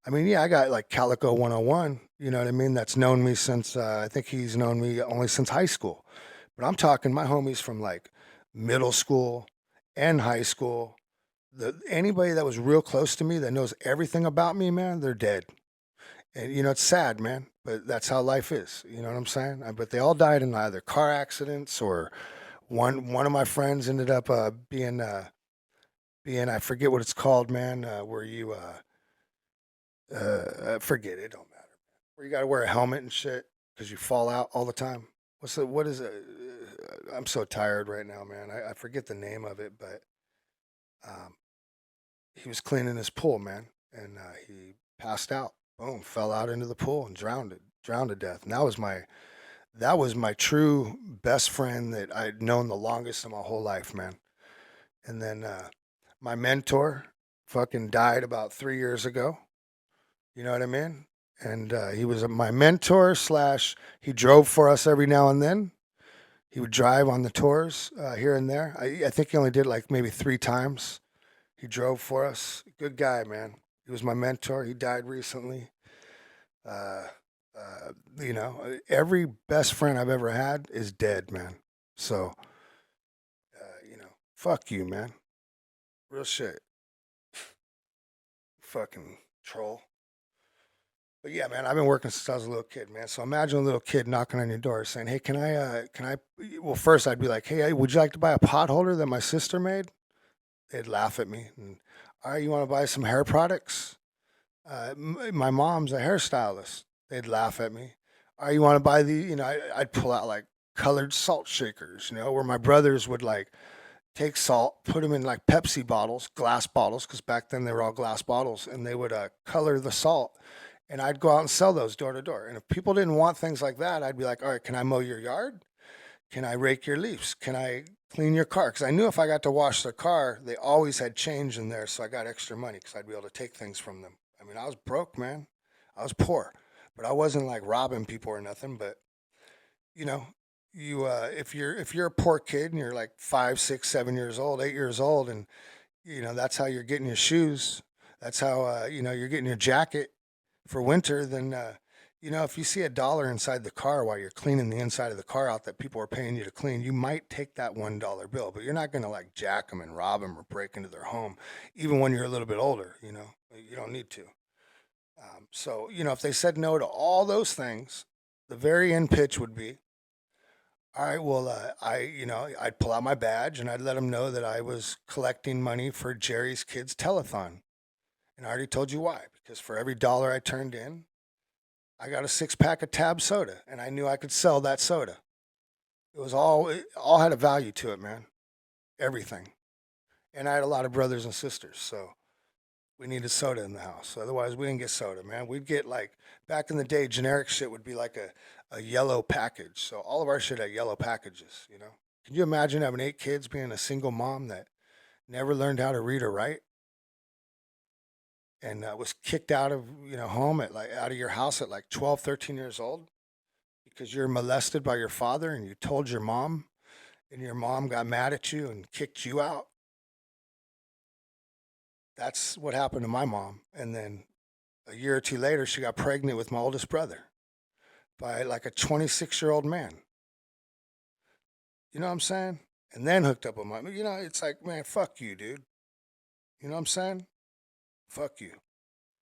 I mean, yeah, I got like Calico 101, you know what I mean? That's known me since, I think he's known me only since high school. But I'm talking my homies from like middle school and high school. Anybody that was real close to me that knows everything about me, man, they're dead. And, it's sad, man, but that's how life is. You know what I'm saying? But they all died in either car accidents or one of my friends ended up being, I forget what it's called, man, where you, forget it, don't matter. Where you got to wear a helmet and shit because you fall out all the time. What is it? I'm so tired right now, man. I forget the name of it, but um, he was cleaning his pool, man, and he passed out. Boom, fell out into the pool and drowned to death. And that was my true best friend that I'd known the longest in my whole life, man. And then my mentor fucking died about 3 years ago. You know what I mean? And he was my mentor slash he drove for us every now and then. He would drive on the tours here and there. I think he only did like maybe 3 times. He drove for us. Good guy, man. He was my mentor. He died recently. Every best friend I've ever had is dead, man. So, fuck you, man. Real shit. Fucking troll. But yeah, man, I've been working since I was a little kid, man. So imagine a little kid knocking on your door saying, "Hey, well, first I'd be like, hey, would you like to buy a pot holder that my sister made?" They'd laugh at me. And, all right, you want to buy some hair products? My mom's a hairstylist. They'd laugh at me. All right, you want to buy I'd pull out like colored salt shakers, where my brothers would like take salt, put them in like Pepsi bottles, glass bottles, because back then they were all glass bottles, and they would color the salt. And I'd go out and sell those door to door. And if people didn't want things like that, I'd be like, all right, can I mow your yard? Can I rake your leaves? Can I clean your car? Because I knew if I got to wash their car, they always had change in there. So I got extra money because I'd be able to take things from them. I mean, I was broke, man. I was poor, but I wasn't like robbing people or nothing. But, if you're a poor kid and you're like 5, 6, 7 years old, 8 years old, and, that's how you're getting your shoes. That's how, you're getting your jacket for winter, then if you see $1 inside the car while you're cleaning the inside of the car out that people are paying you to clean, you might take that $1 bill, but you're not going to like jack them and rob them or break into their home, even when you're a little bit older. You don't need to. So if they said no to all those things, the very end pitch would be, all right, well, I'd pull out my badge and I'd let them know that I was collecting money for Jerry's Kids Telethon. And I already told you why. Because for every $1 I turned in, I got a 6-pack of Tab soda, and I knew I could sell that soda. It all had a value to it, man. Everything. And I had a lot of brothers and sisters, so we needed soda in the house. Otherwise, we didn't get soda, man. We'd get like, back in the day, generic shit would be like a yellow package. So all of our shit had yellow packages, Can you imagine having 8 kids being a single mom that never learned how to read or write? And was kicked out of home out of your house at like 12, 13 years old because you're molested by your father and you told your mom and your mom got mad at you and kicked you out. That's what happened to my mom. And then a year or two later, she got pregnant with my oldest brother by like a 26-year-old man. You know what I'm saying? And then hooked up with it's like, man, fuck you, dude. You know what I'm saying? Fuck you.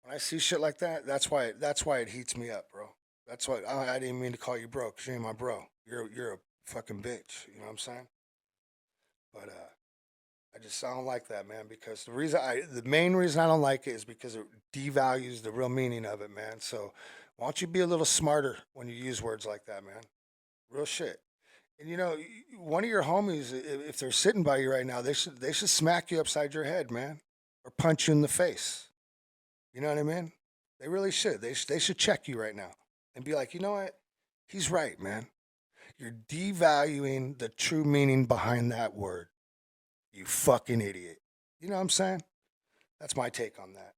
When I see shit like that, that's why it heats me up, bro. That's why I didn't mean to call you bro, because you ain't my bro. You're a fucking bitch. You know what I'm saying? But I don't like that, man, because the main reason I don't like it is because it devalues the real meaning of it, man. So why don't you be a little smarter when you use words like that, man? Real shit. And one of your homies, if they're sitting by you right now, they should smack you upside your head, man. Or punch you in the face. You know what I mean? They really should. They should check you right now and be like, you know what? He's right, man. You're devaluing the true meaning behind that word. You fucking idiot. You know what I'm saying? That's my take on that.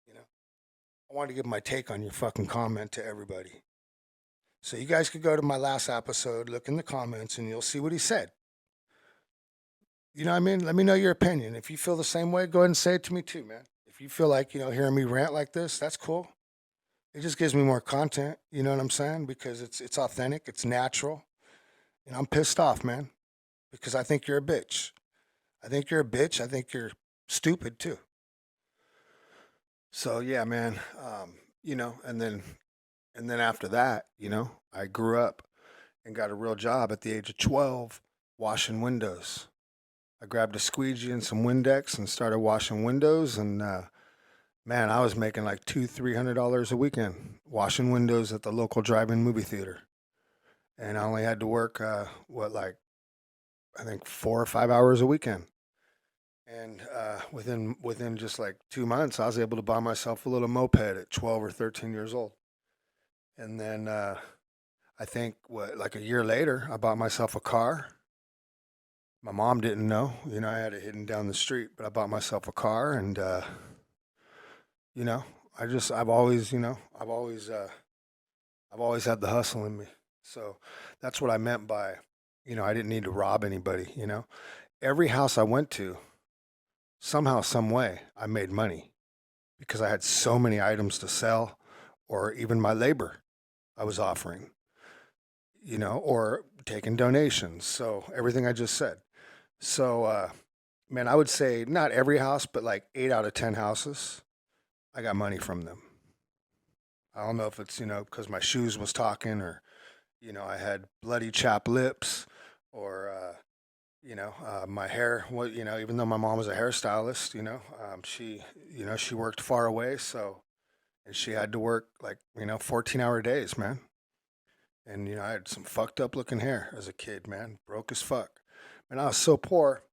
I wanted to give my take on your fucking comment to everybody. So you guys could go to my last episode, look in the comments, and you'll see what he said. You know what I mean? Let me know your opinion. If you feel the same way, go ahead and say it to me too, man. If you feel like, hearing me rant like this, that's cool. It just gives me more content, you know what I'm saying? Because it's authentic, it's natural. And I'm pissed off, man, because I think you're a bitch. I think you're a bitch. I think you're stupid too. So yeah, man. And then after that, I grew up and got a real job at the age of 12 washing windows. I grabbed a squeegee and some Windex and started washing windows. And man, I was making like $200-300 a weekend washing windows at the local drive-in movie theater. And I only had to work, I think 4 or 5 hours a weekend. And within just like 2 months, I was able to buy myself a little moped at 12 or 13 years old. And then I think like a year later, I bought myself a car. My mom didn't know, I had it hidden down the street, but I bought myself a car, and I've always had the hustle in me. So that's what I meant by, I didn't need to rob anybody. Every house I went to, somehow, some way, I made money because I had so many items to sell, or even my labor I was offering, or taking donations. So everything I just said. So, man, I would say not every house, but like 8 out of 10 houses, I got money from them. I don't know if it's, because my shoes was talking, or, I had bloody chapped lips, or, my hair, even though my mom was a hairstylist, she worked far away. So, and she had to work like, 14-hour days, man. And, I had some fucked up looking hair as a kid, man, broke as fuck. And I was so poor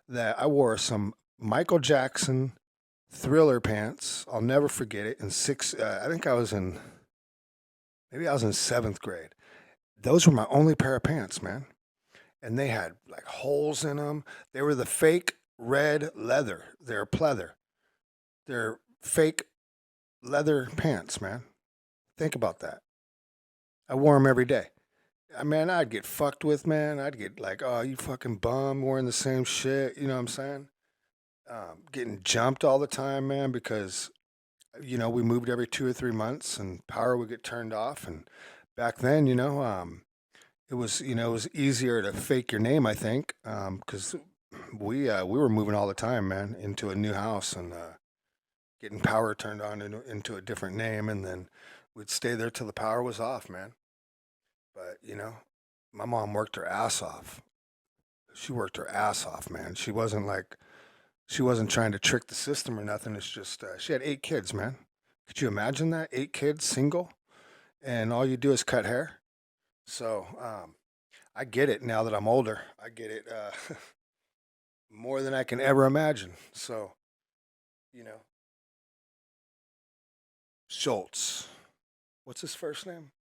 that I wore some Michael Jackson Thriller pants. I'll never forget it. I think maybe I was in 7th grade. Those were my only pair of pants, man. And they had like holes in them. They were the fake red leather. They're pleather. They're fake leather pants, man. Think about that. I wore them every day. I'd get fucked with, man. I'd get like, oh, you fucking bum, wearing the same shit. You know what I'm saying? Getting jumped all the time, man, because, we moved every 2 or 3 months and power would get turned off. And back then, it was easier to fake your name, I think, because we were moving all the time, man, into a new house and getting power turned on into a different name. And then we'd stay there till the power was off, man. But, my mom worked her ass off. She worked her ass off, man. She wasn't trying to trick the system or nothing. It's just, she had 8 kids, man. Could you imagine that? 8 kids, single, and all you do is cut hair. So, I get it now that I'm older. I get it more than I can ever imagine. So, Schultz. What's his first name?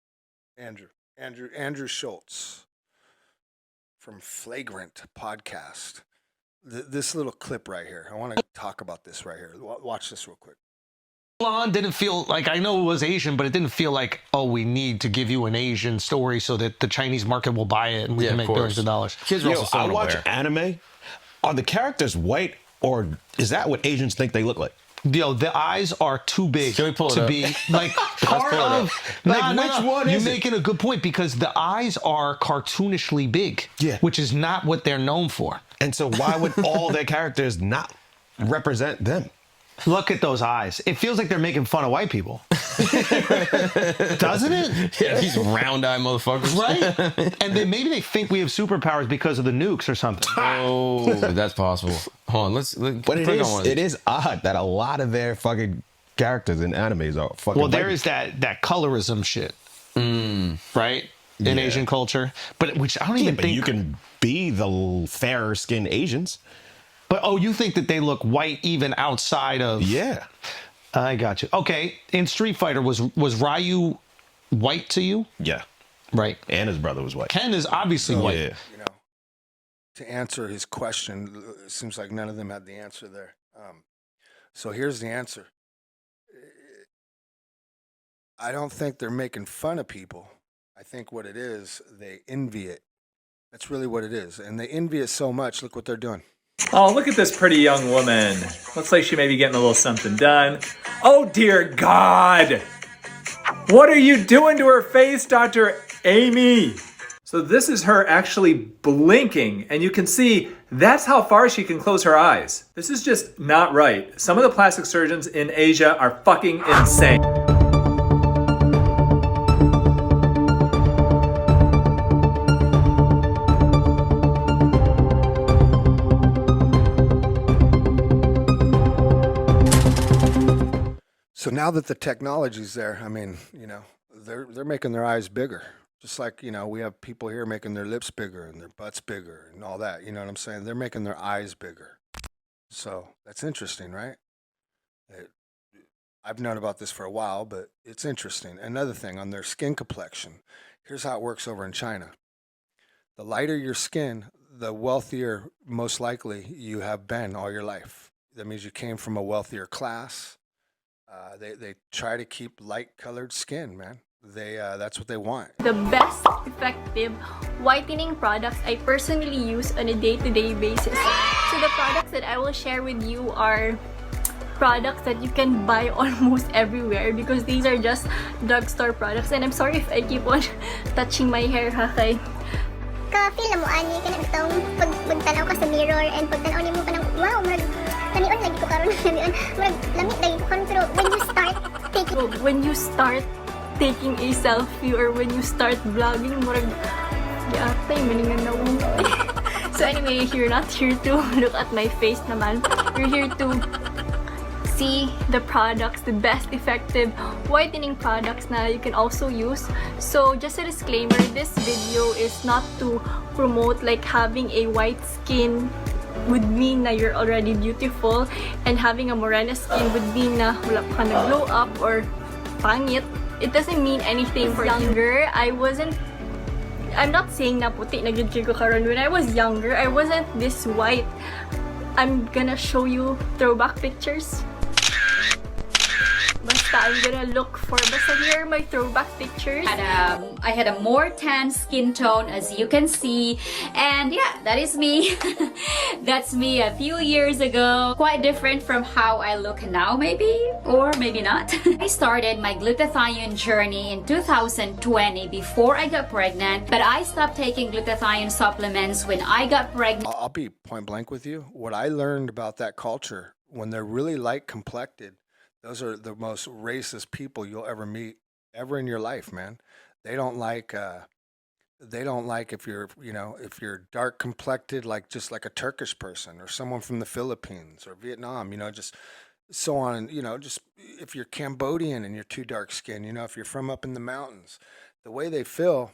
Andrew Schultz from Flagrant Podcast. This little clip right here. I want to talk about this right here. Watch this real quick. Didn't feel like, I know it was Asian, but it didn't feel like, oh, we need to give you an Asian story so that the Chinese market will buy it and we can make billions of dollars. Kids are also so unaware. I watch anime. Are the characters white, or is that what Asians think they look like? The eyes are too big to be like part of. Which one is it? You're making a good point, because the eyes are cartoonishly big, which is not what they're known for. And so why would all their characters not represent them? Look at those eyes. It feels like they're making fun of white people. Doesn't it? Yeah, these round-eyed motherfuckers. Right? And then maybe they think we have superpowers because of the nukes or something. Oh, that's possible. Hold on, but it is odd that a lot of their fucking characters in animes are fucking Well, there white. is that colorism shit. Right? In Asian culture. But which I don't even think... you can be the fairer-skinned Asians. But, you think that they look white even outside of... Yeah. I got you. Okay, in Street Fighter, was Ryu white to you? Yeah. Right. And his brother was white. Ken is obviously white. Yeah. To answer his question, it seems like none of them had the answer there. So here's the answer. I don't think they're making fun of people. I think what it is, they envy it. That's really what it is. And they envy it so much. Look what they're doing. Oh, look at this pretty young woman. Looks like she may be getting a little something done. Oh, dear God. What are you doing to her face, Dr. Amy? So this is her actually blinking, and you can see that's how far she can close her eyes. This is just not right. Some of the plastic surgeons in Asia are fucking insane. So now that the technology's there, I mean, you know, they're making their eyes bigger. Just like, you know, we have people here making their lips bigger and their butts bigger and all that. You know what I'm saying? They're making their eyes bigger. So that's interesting, right? It, I've known about this for a while, but it's interesting. Another thing on their skin complexion. Here's how it works over in China. The lighter your skin, the wealthier, most likely, you have been all your life. That means you came from a wealthier class. They try to keep light-colored skin, man. That's what they want. The best effective whitening products I personally use on a day-to-day basis. So the products that I will share with you are products that you can buy almost everywhere because these are just drugstore products. And I'm sorry if I keep on touching my hair, ha, kay. Ka-feel na mo, ani, ka na itong pagtanaw ka sa mirror and pagtanaw mo ka ng, wow, kanion lagi ko karon kanion, lamit lagi ko karon, pero when you start taking a selfie or when you start vlogging, yatay, maningan na So anyway, you're not here to look at my face naman. You're here to see the products, the best effective whitening products na you can also use. So just a disclaimer, this video is not to promote like having a white skin would mean that you're already beautiful, and having a morena skin would mean na wala pa ka nag-glow up or pangit. It doesn't mean anything. For younger, I'm not saying na puti na gid ko karon. When I was younger, I wasn't this white. I'm gonna show you throwback pictures. Basta I'm gonna look for, basta here are my throwback pictures. I had a more tan skin tone, as you can see, and yeah, that is me. That's me a few years ago. Quite different from how I look now, maybe, or maybe not. I started my glutathione journey in 2020 before I got pregnant, but I stopped taking glutathione supplements when I got pregnant. I'll be point blank with you. What I learned about that culture, when they're really light complected, those are the most racist people you'll ever meet ever in your life, man. They don't like if you're, you know, if you're dark complected, like just like a Turkish person or someone from the Philippines or Vietnam, you know, just so on, you know, just if you're Cambodian and you're too dark skinned, you know, if you're from up in the mountains, the way they feel.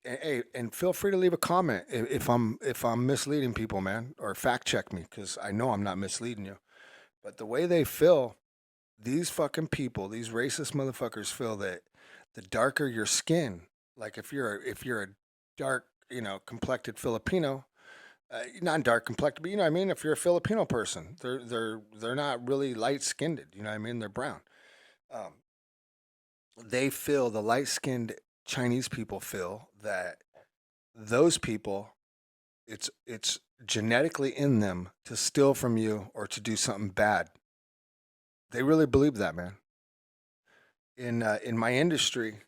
And feel free to leave a comment if I'm misleading people, man, or fact check me, because I know I'm not misleading you. But the way they feel, these fucking people, these racist motherfuckers feel that the darker your skin, like if you're a dark, you know, complected Filipino, not dark complected, but you know what I mean. If you're a Filipino person, they're not really light skinned. You know what I mean? They're brown. They feel, the light skinned Chinese people feel that those people, it's genetically in them to steal from you or to do something bad. They really believe that, man. In my industry,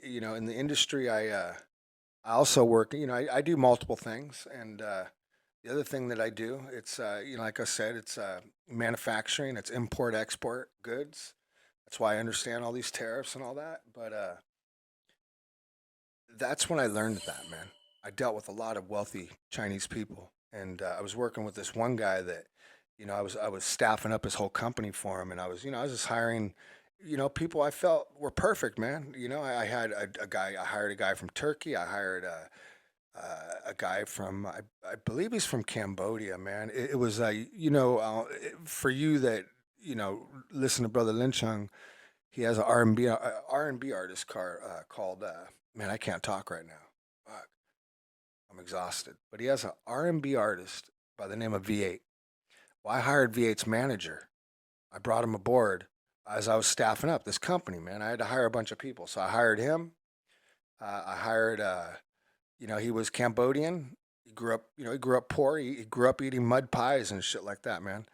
you know, in the industry, I also work. You know, I do multiple things, and the other thing that I do, it's you know, like I said, it's manufacturing, it's import export goods. That's why I understand all these tariffs and all that. But that's when I learned that, man. I dealt with a lot of wealthy Chinese people, and I was working with this one guy that, you know, I was staffing up his whole company for him, and I was just hiring, you know, people I felt were perfect, man. You know, I had I hired a guy from Turkey. I hired a guy from, I believe he's from Cambodia, man. It was, you know, for you that, you know, listen to Brother Lin Chung, he has an R&B artist called, man, I can't talk right now. Fuck. I'm exhausted. But he has an R&B artist by the name of V8. Well, I hired V8's manager. I brought him aboard as I was staffing up this company, man. I had to hire a bunch of people. So I hired him. I hired, you know, he was Cambodian. grew up, he grew up poor. He grew up eating mud pies and shit like that, man.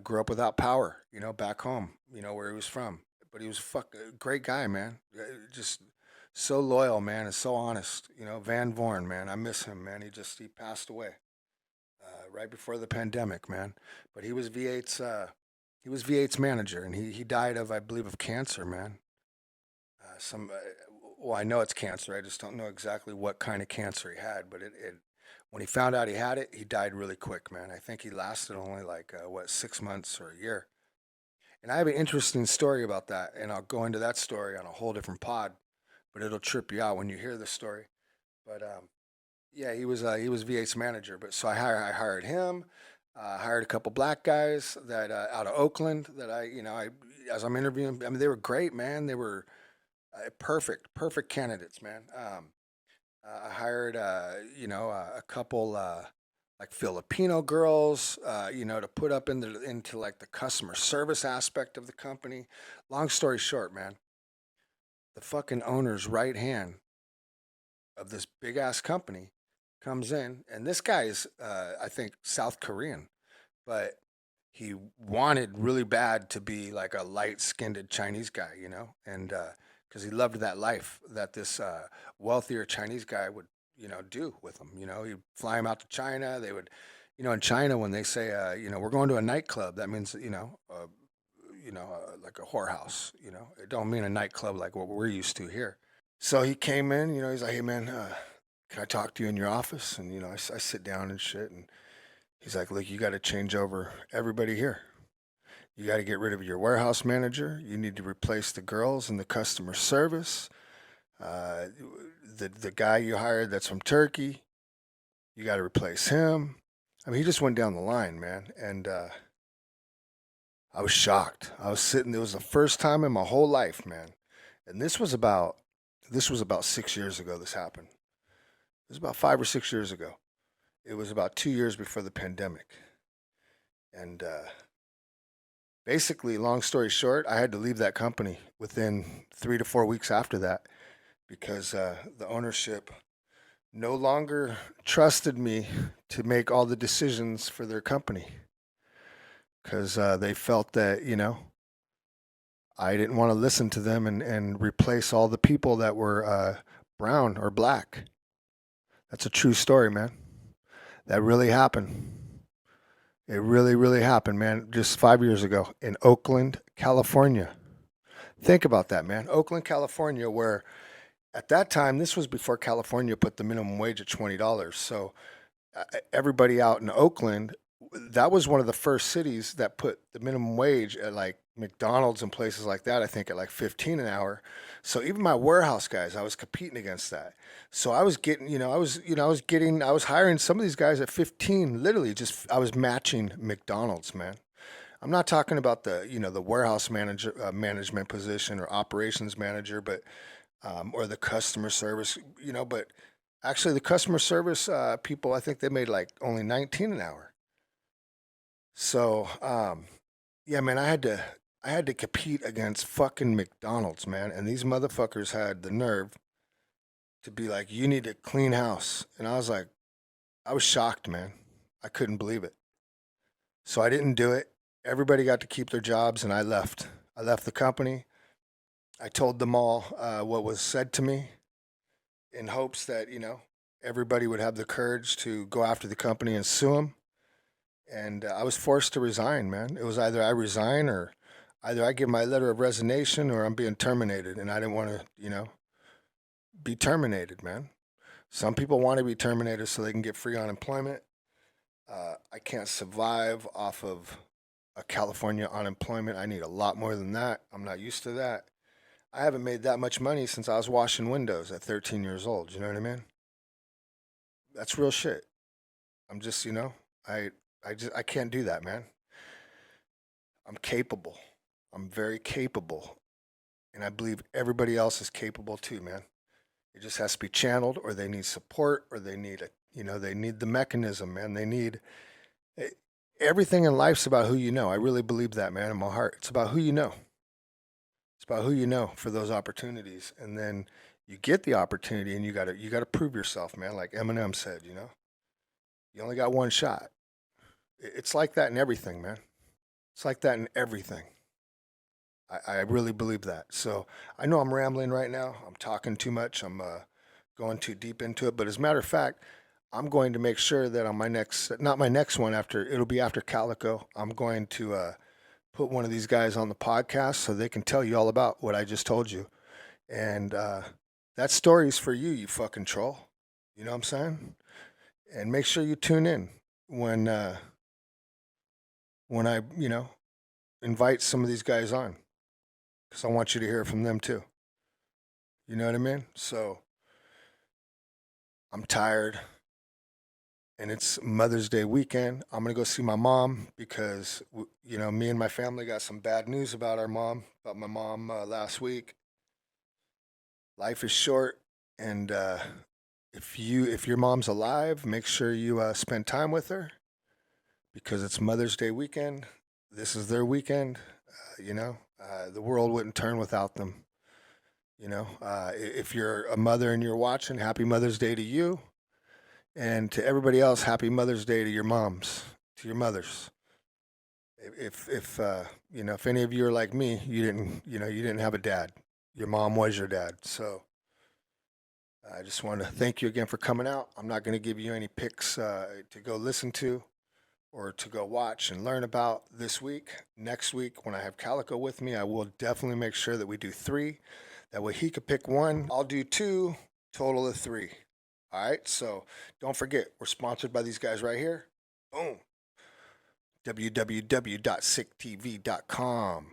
Grew up without power, back home, where he was from. But he was a great guy, man. Just so loyal, man, and so honest. Van Vorn, man. I miss him, man. He passed away right before the pandemic, man. But he was V8's manager, and he died of, I believe, of cancer, man. Well, I know it's cancer. I just don't know exactly what kind of cancer he had. But when he found out he had it, he died really quick, man. I think he lasted only 6 months or a year. And I have an interesting story about that, and I'll go into that story on a whole different pod. But it'll trip you out when you hear the story. But yeah, he was V8's manager. But so I hired him. Hired a couple black guys that out of Oakland that I as I'm interviewing. I mean, they were great, man. They were perfect candidates, man. I hired a couple like Filipino girls, to put up into like the customer service aspect of the company. Long story short, man, the fucking owner's right hand of this big ass company comes in, and this guy is, I think, South Korean, but he wanted really bad to be like a light-skinned Chinese guy, and because he loved that life that this wealthier Chinese guy would, do with him. He'd fly him out to China. They would, in China when they say, we're going to a nightclub, that means, like a whorehouse. It don't mean a nightclub like what we're used to here. So he came in, he's like, hey man, can I talk to you in your office? And, I sit down and shit. And he's like, look, you got to change over everybody here. You got to get rid of your warehouse manager. You need to replace the girls in the customer service. The guy you hired that's from Turkey, you got to replace him. I mean, he just went down the line, man. And I was shocked. I was sitting, it was the first time in my whole life, man. And this was about 6 years ago this happened. It was about 5 or 6 years ago. It was about 2 years before the pandemic. And basically, long story short, I had to leave that company within 3 to 4 weeks after that because the ownership no longer trusted me to make all the decisions for their company because they felt that, I didn't want to listen to them and replace all the people that were brown or black. That's a true story, man. That really happened. It really, really happened, man, just 5 years ago in Oakland, California. Think about that, man. Oakland, California, where at that time, this was before California put the minimum wage at $20. So everybody out in Oakland, that was one of the first cities that put the minimum wage at like McDonald's and places like that, I think at like 15 an hour. So even my warehouse guys, I was competing against that. So I was getting, I was hiring some of these guys at 15, literally I was matching McDonald's, man. I'm not talking about the, the warehouse management position or operations manager, but, or the customer service, but actually the customer service people, I think they made like only 19 an hour. So, yeah, man, I had to compete against fucking McDonald's, man. And these motherfuckers had the nerve to be like, you need to clean house. And I was like, I was shocked, man. I couldn't believe it. So I didn't do it. Everybody got to keep their jobs and I left. I left the company. I told them all what was said to me in hopes that, everybody would have the courage to go after the company and sue them. And I was forced to resign, man. It was either I resign or either I give my letter of resignation or I'm being terminated. And I didn't want to, be terminated, man. Some people want to be terminated so they can get free unemployment. I can't survive off of a California unemployment. I need a lot more than that. I'm not used to that. I haven't made that much money since I was washing windows at 13 years old. You know what I mean? That's real shit. I'm just, I can't do that, man. I'm capable. I'm very capable. And I believe everybody else is capable too, man. It just has to be channeled, or they need support, or they need they need the mechanism, man. They need everything in life's about who you know. I really believe that, man, in my heart. It's about who you know. It's about who you know for those opportunities. And then you get the opportunity and you gotta prove yourself, man, like Eminem said, You only got one shot. It's like that in everything, man. It's like that in everything. I really believe that. So I know I'm rambling right now. I'm talking too much. I'm going too deep into it. But as a matter of fact, I'm going to make sure that on my next, not my next one, it'll be after Calico, I'm going to put one of these guys on the podcast so they can tell you all about what I just told you. And that story's for you, you fucking troll. You know what I'm saying? And make sure you tune in when I, invite some of these guys on, because I want you to hear from them too. You know what I mean? So I'm tired, and it's Mother's Day weekend. I'm going to go see my mom because, me and my family got some bad news about my mom last week. Life is short, and if your mom's alive, make sure you spend time with her, because it's Mother's Day weekend. This is their weekend. The world wouldn't turn without them. If you're a mother and you're watching, happy Mother's Day to you. And to everybody else, happy Mother's Day to your moms, to your mothers. If any of you are like me, you didn't have a dad. Your mom was your dad. So I just want to thank you again for coming out. I'm not going to give you any picks to go listen to or to go watch and learn about this week. Next week, when I have Calico with me, I will definitely make sure that we do 3. That way he could pick 1. I'll do 2, total of 3. All right, so don't forget, we're sponsored by these guys right here. Boom. www.sicktv.com.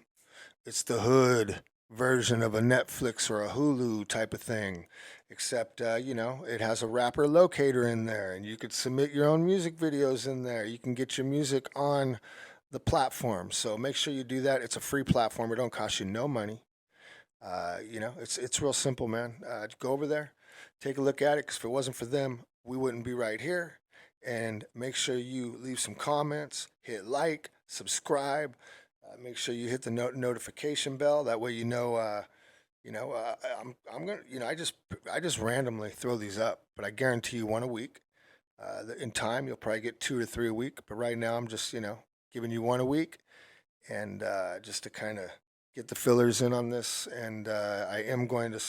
It's the hood version of a Netflix or a Hulu type of thing, except, it has a rapper locator in there, and you could submit your own music videos in there. You can get your music on the platform, so make sure you do that. It's a free platform. It don't cost you no money. It's real simple, man. Go over there, take a look at it, because if it wasn't for them, we wouldn't be right here. And make sure you leave some comments, hit like, subscribe. Make sure you hit the notification bell. That way, I'm gonna, I just randomly throw these up, but I guarantee you 1 a week. In time, you'll probably get 2 or 3 a week. But right now, I'm just, giving you 1 a week, and just to kind of get the fillers in on this. And I am going to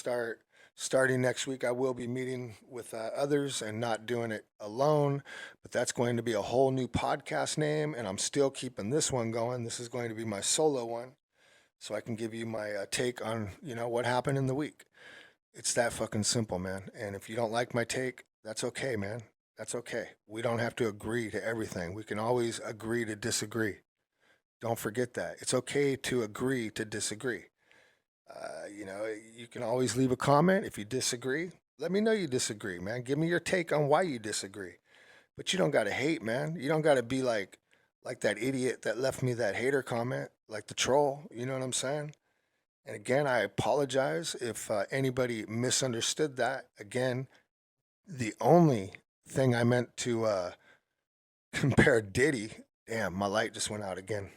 starting next week, I will be meeting with others and not doing it alone, but that's going to be a whole new podcast name, and I'm still keeping this one going. This is going to be my solo one, so I can give you my take on, what happened in the week. It's that fucking simple, man. And if you don't like my take, that's okay, man. That's okay. We don't have to agree to everything. We can always agree to disagree. Don't forget that. It's okay to agree to disagree. You can always leave a comment if you disagree. Let me know you disagree, man. Give me your take on why you disagree. But you don't got to hate, man. You don't got to be like that idiot that left me that hater comment, like the troll. You know what I'm saying? And again, I apologize if anybody misunderstood that. Again, the only thing I meant to compare Diddy. Damn, my light just went out again.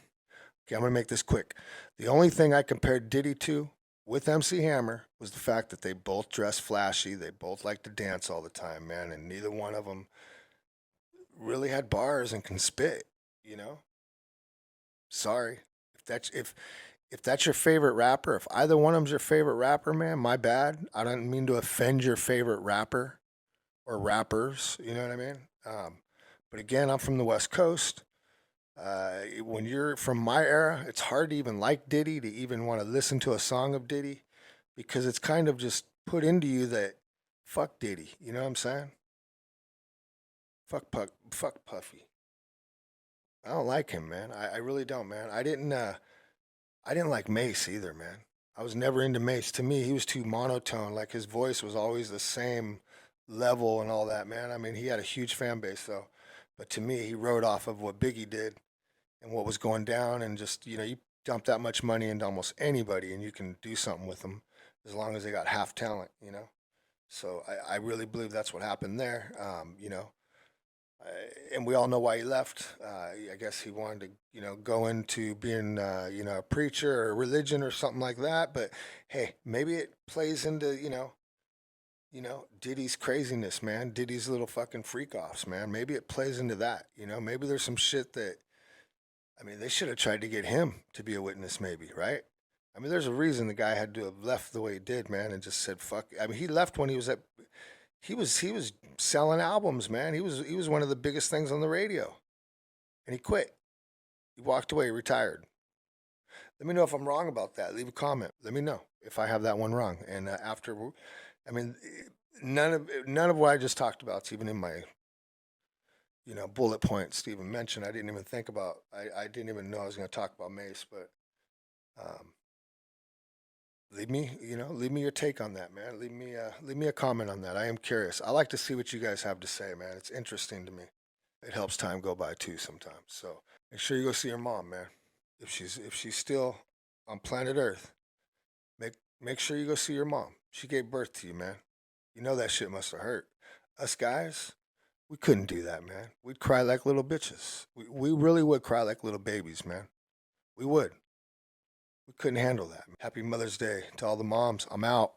Okay, I'm going to make this quick. The only thing I compared Diddy to with MC Hammer was the fact that they both dress flashy. They both like to dance all the time, man. And neither one of them really had bars and can spit, Sorry. If that's your favorite rapper, if either one of them's your favorite rapper, man, my bad. I don't mean to offend your favorite rapper or rappers, you know what I mean? But again, I'm from the West Coast. When you're from my era, it's hard to even like Diddy, to even want to listen to a song of Diddy, because it's kind of just put into you that fuck Diddy. You know what I'm saying? Fuck Puffy. I don't like him, man. I really don't, man. I didn't like Mace either, man. I was never into Mace. To me, he was too monotone. Like, his voice was always the same level and all that, man. I mean, he had a huge fan base though. But to me, he rode off of what Biggie did and what was going down, and just, you dump that much money into almost anybody and you can do something with them as long as they got half talent, So I really believe that's what happened there, and we all know why he left. I guess he wanted to, go into being, a preacher or religion or something like that. But hey, maybe it plays into, you know, Diddy's craziness, man. Diddy's little fucking freak offs, man. Maybe it plays into that. You know, maybe there's some shit that, I mean, they should have tried to get him to be a witness, maybe, right? I mean, there's a reason the guy had to have left the way he did, man, and just said fuck. I mean, he left when he was selling albums, man. He was one of the biggest things on the radio, and he quit. He walked away, retired. Let me know if I'm wrong about that. Leave a comment. Let me know if I have that one wrong. And I mean, none of what I just talked about is even in my, you know, bullet points Stephen mentioned. I didn't even think about. I didn't even know I was going to talk about Mace, but leave me your take on that, man. Leave me a comment on that. I am curious. I like to see what you guys have to say, man. It's interesting to me. It helps time go by too sometimes. So make sure you go see your mom, man. If she's still on planet Earth, make sure you go see your mom. She gave birth to you, man. You know that shit must have hurt. Us guys, we couldn't do that, man. We'd cry like little bitches. We really would cry like little babies, man. We would. We couldn't handle that. Happy Mother's Day to all the moms. I'm out.